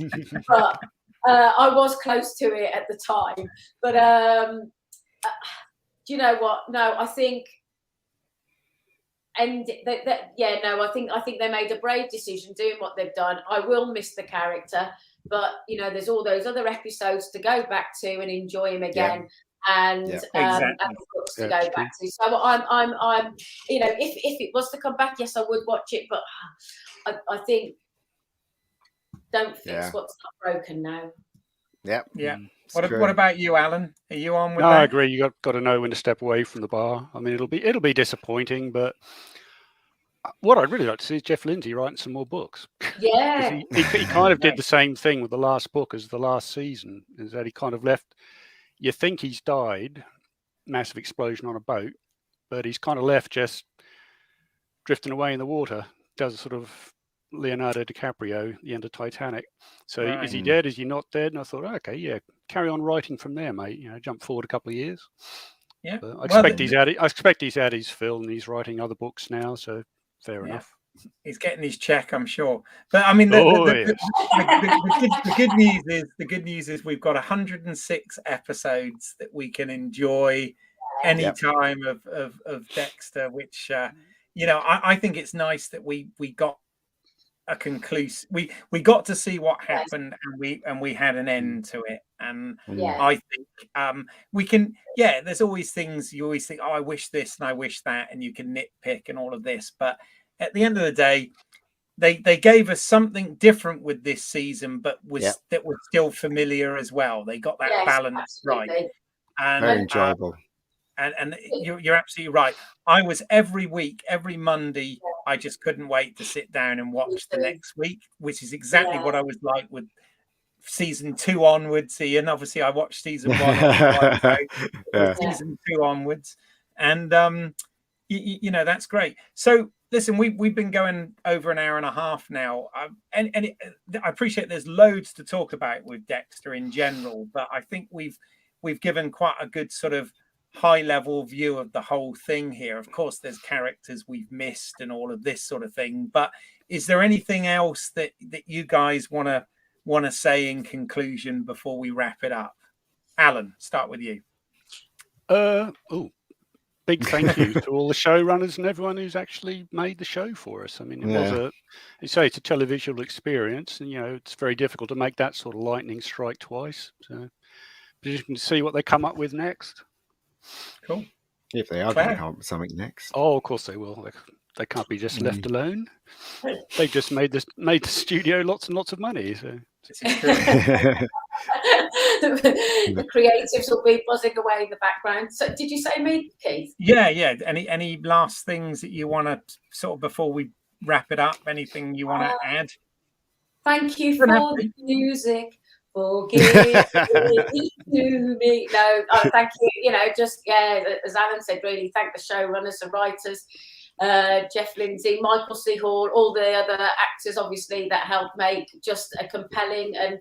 but I was close to it at the time. But do you know what? No, I think, and I think they made a brave decision doing what they've done. I will miss the character, but there's all those other episodes to go back to and enjoy him again. And the books to go back to. So I'm if it was to come back, yes, I would watch it, but I think don't fix what's not broken now. Yeah. What about you, Alan? Are you on with that? I agree. You got to know when to step away from the bar. I mean, it'll be disappointing, but what I'd really like to see is Jeff Lindsay writing some more books. Yeah, he kind of did the same thing with the last book as the last season, is that he kind of left. You think he's died, massive explosion on a boat, but he's kind of left just drifting away in the water. Does a sort of Leonardo DiCaprio, the end of Titanic. So is he dead? Is he not dead? And I thought, okay, yeah, carry on writing from there, mate. Jump forward a couple of years. Yeah, I expect he's had his fill and he's writing other books now. So fair enough. He's getting his check, I'm sure. But I mean, the good news is we've got 106 episodes that we can enjoy any time of Dexter, which I think it's nice that we got a conclusive. We got to see what happened, and we had an end to it. And I think we can. Yeah, there's always things you always think, oh, I wish this and I wish that, and you can nitpick and all of this, but at the end of the day, they gave us something different with this season, but that was still familiar as well. They got that balance right, and very enjoyable. And you're absolutely right. I was every Monday. I just couldn't wait to sit down and watch the next week, which is exactly what I was like with season 2 onwards. Ian, obviously, I watched season 1, season 2 onwards, and that's great. So. Listen, we've been going over an hour and a half now, and I appreciate there's loads to talk about with Dexter in general, but I think we've given quite a good sort of high level view of the whole thing here. Of course, there's characters we've missed and all of this sort of thing, but is there anything else that you guys want to say in conclusion before we wrap it up? Alan, start with you. Big thank you to all the showrunners and everyone who's actually made the show for us. I mean, it's a televisual experience, and it's very difficult to make that sort of lightning strike twice. So, but you can see what they come up with next. Cool. If they are going to come up with something next. Oh, of course they will. They can't be just left alone. They've just made the studio lots and lots of money. So. The creatives will be buzzing away in the background. So did you say me, Keith? Yeah. Any last things that you want to sort of, before we wrap it up, anything you want to add? Thank you for the music. Forgive me. No, thank you. Just as Alan said, really thank the showrunners and writers, Jeff Lindsay, Michael C. Hall, all the other actors, obviously, that helped make just a compelling and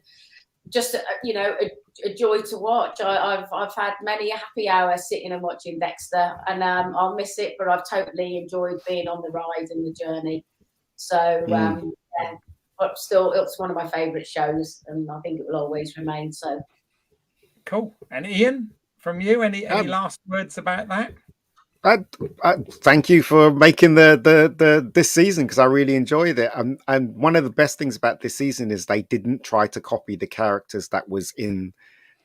just a joy to watch. I've had many a happy hour sitting and watching Dexter, and I'll miss it, but I've totally enjoyed being on the ride and the journey. So but still, it's one of my favourite shows, and I think it will always remain so. Cool. And Ian, from you, any last words about that? Thank you for making the this season, because I really enjoyed it. And one of the best things about this season is they didn't try to copy the characters that was in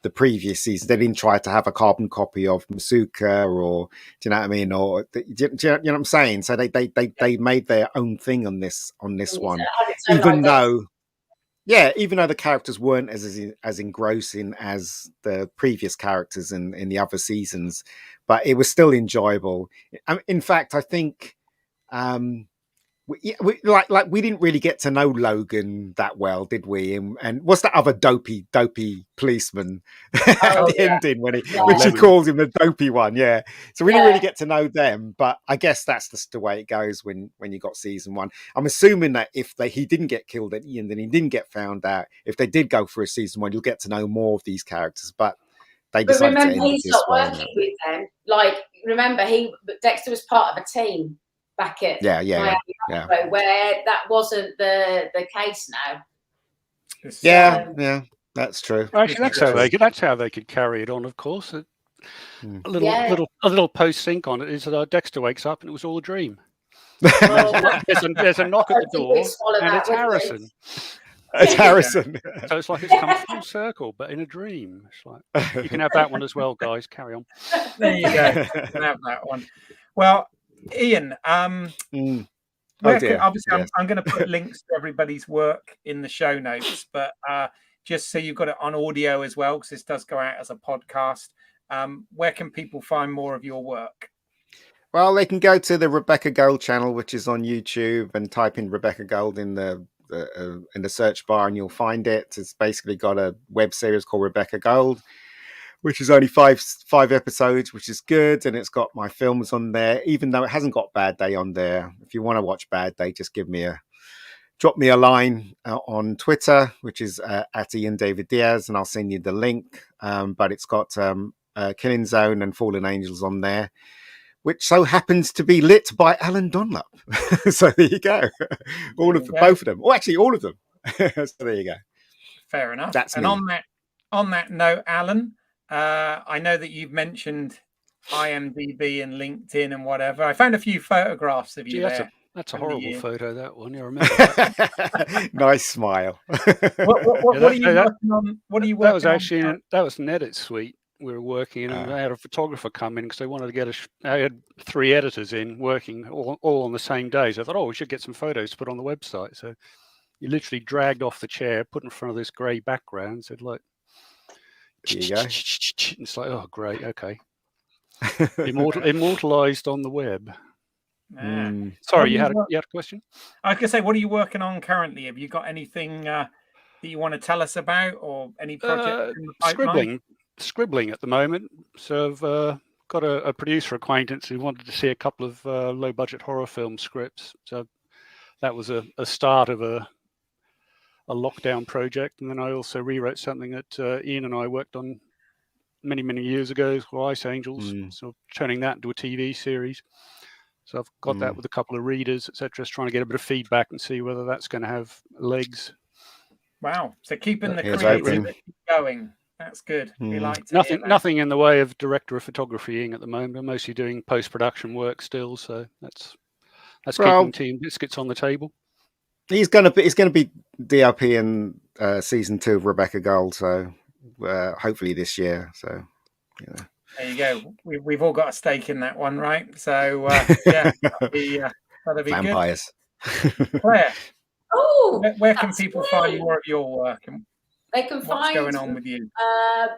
the previous season. They didn't try to have a carbon copy of Masuka, or do you know what I mean? Or do you know what I'm saying? So they made their own thing on this one, even though the characters weren't as engrossing as the previous characters in the other seasons, but it was still enjoyable. In fact, I think we didn't really get to know Logan that well, did we? And what's that other dopey policeman at the ending when she calls him the dopey one? Yeah. So we didn't really get to know them, but I guess that's just the way it goes when you got season 1. I'm assuming that if he didn't get killed at the end and he didn't get found out, if they did go for a season 1, you'll get to know more of these characters. But they decided to end it this way. He's not working with them. Like, remember, Dexter was part of a team back at where that wasn't the case now. Yeah, that's true. Actually, that's how they could carry it on. Of course, a little post sync on it is that Dexter wakes up and it was all a dream. There's a knock at the door, and it's Harrison. It's Harrison. So it's like it's come full circle, but in a dream. It's like, you can have that one as well, guys. Carry on. There you go. You can have that one. Well, Ian, obviously, I'm going to put links to everybody's work in the show notes, but just so you've got it on audio as well, because this does go out as a podcast. Where can people find more of your work? Well, they can go to the Rebecca Gold channel, which is on YouTube, and type in Rebecca Gold in the search bar, and you'll find it. It's basically got a web series called Rebecca Gold, which is only five episodes, which is good, and it's got my films on there, even though it hasn't got Bad Day on there. If you want to watch Bad Day, just drop me a line on Twitter, which is at Ian David Diaz, and I'll send you the link. But it's got Killing Zone and Fallen Angels on there. which so happens to be lit by Alan Dunlop. So there you go. Both of them. Oh, actually, all of them. So there you go. Fair enough. That's and me. On that note, Alan, I know that you've mentioned IMDb and LinkedIn and whatever. I found a few photographs of you there. That's a horrible photo, that one. You remember that? Nice smile. What are you working on? What are you working on? That was an edit suite we were working in, and I had a photographer come in because they wanted to get I had 3 editors in working all on the same day. So I thought, we should get some photos to put on the website. So you literally dragged off the chair, put in front of this grey background, said, like, here you go. It's like, oh, great, okay. Immortalized on the web. Sorry, you had a question? I was going to say, what are you working on currently? Have you got anything that you want to tell us about, or any projects in the pipeline? Scribbling at the moment. So I've got a producer acquaintance who wanted to see a couple of low-budget horror film scripts. So that was a start of a lockdown project. And then I also rewrote something that Ian and I worked on many, many years ago called Ice Angels. So turning that into a TV series. So I've got that with a couple of readers, etc. Just trying to get a bit of feedback and see whether that's going to have legs. Wow! So keeping the creativity going. That's good. We like to nothing in the way of director of photography at the moment. I'm mostly doing post-production work still, so that's keeping Team Biscuits on the table. It's going to be DRP in season 2 of Rebecca Gold, so hopefully this year. So there you go. We've all got a stake in that one, right? So yeah, that'll be vampires. Good. Claire, where can people find more of your work? And they can find what's going on with you?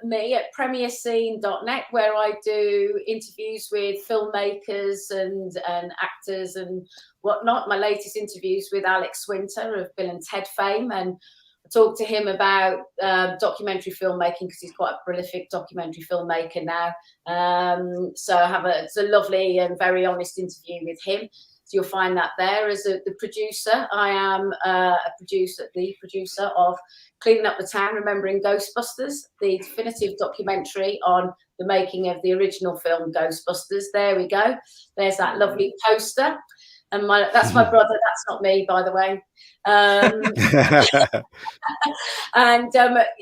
Me at premierscene.net, where I do interviews with filmmakers and actors and whatnot. My latest interviews with Alex Winter of Bill and Ted fame, and I talked to him about documentary filmmaking because he's quite a prolific documentary filmmaker now. So it's a lovely and very honest interview with him. So you'll find that there. As the producer, I am the producer of Cleaning Up the Town, Remembering Ghostbusters, the definitive documentary on the making of the original film Ghostbusters. There we go. There's that lovely poster. And that's my brother. That's not me, by the way. And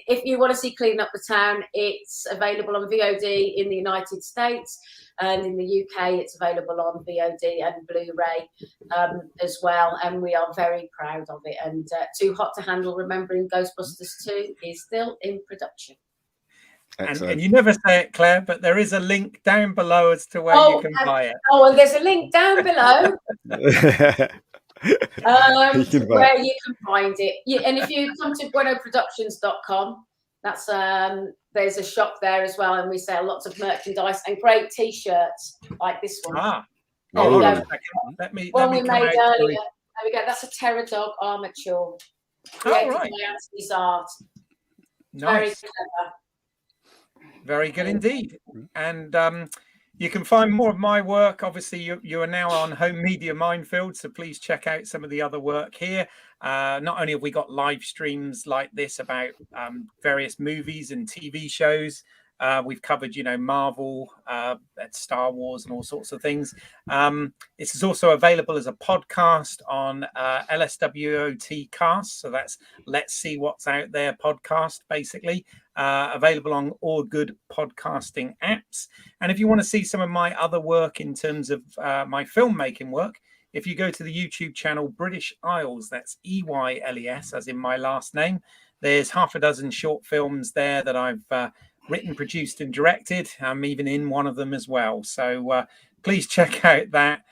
if you want to see Clean Up the Town, it's available on VOD in the United States, and in the UK it's available on VOD and Blu-ray as well, and we are very proud of it. And Too Hot to Handle, Remembering Ghostbusters 2 is still in production. And you never say it, Claire, but there is a link down below as to where you can buy it. Oh, and there's a link down below where you can find it. And if you come to buenoproductions.com, that's there's a shop there as well, and we sell lots of merchandise and great T-shirts like this one. Let me we made earlier. There we go. That's a Terror Dog armature created by Anthony's art. Nice. Very clever. Very good indeed. And you can find more of my work. Obviously, you are now on Home Media Minefield, so please check out some of the other work here. Not only have we got live streams like this about various movies and TV shows, we've covered, Marvel, Star Wars and all sorts of things. This is also available as a podcast on LSWOT Cast. So that's Let's See What's Out There podcast, basically. Available on all good podcasting apps. And if you want to see some of my other work in terms of my filmmaking work, if you go to the YouTube channel British Isles, that's EYLES, as in my last name, there's half a dozen short films there that I've written, produced and directed. I'm even in one of them as well. So please check out that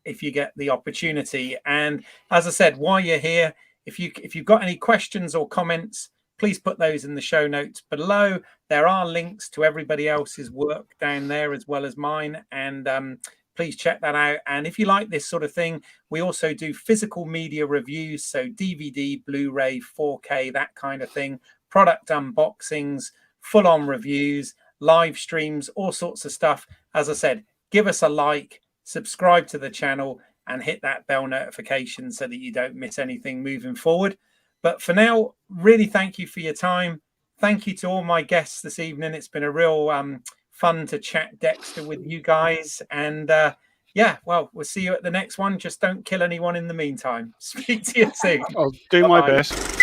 if you get the opportunity. And as I said, while you're here, if you've got any questions or comments, please put those in the show notes below. There are links to everybody else's work down there as well as mine. And please check that out. And if you like this sort of thing, we also do physical media reviews. So DVD, Blu-ray, 4K, that kind of thing. Product unboxings, full-on reviews, live streams, all sorts of stuff. As I said, give us a like, subscribe to the channel, and hit that bell notification so that you don't miss anything moving forward. But for now, really thank you for your time. Thank you to all my guests this evening. It's been a real fun to chat Dexter with you guys. And yeah, well, we'll see you at the next one. Just don't kill anyone in the meantime. Speak to you soon. I'll do my best.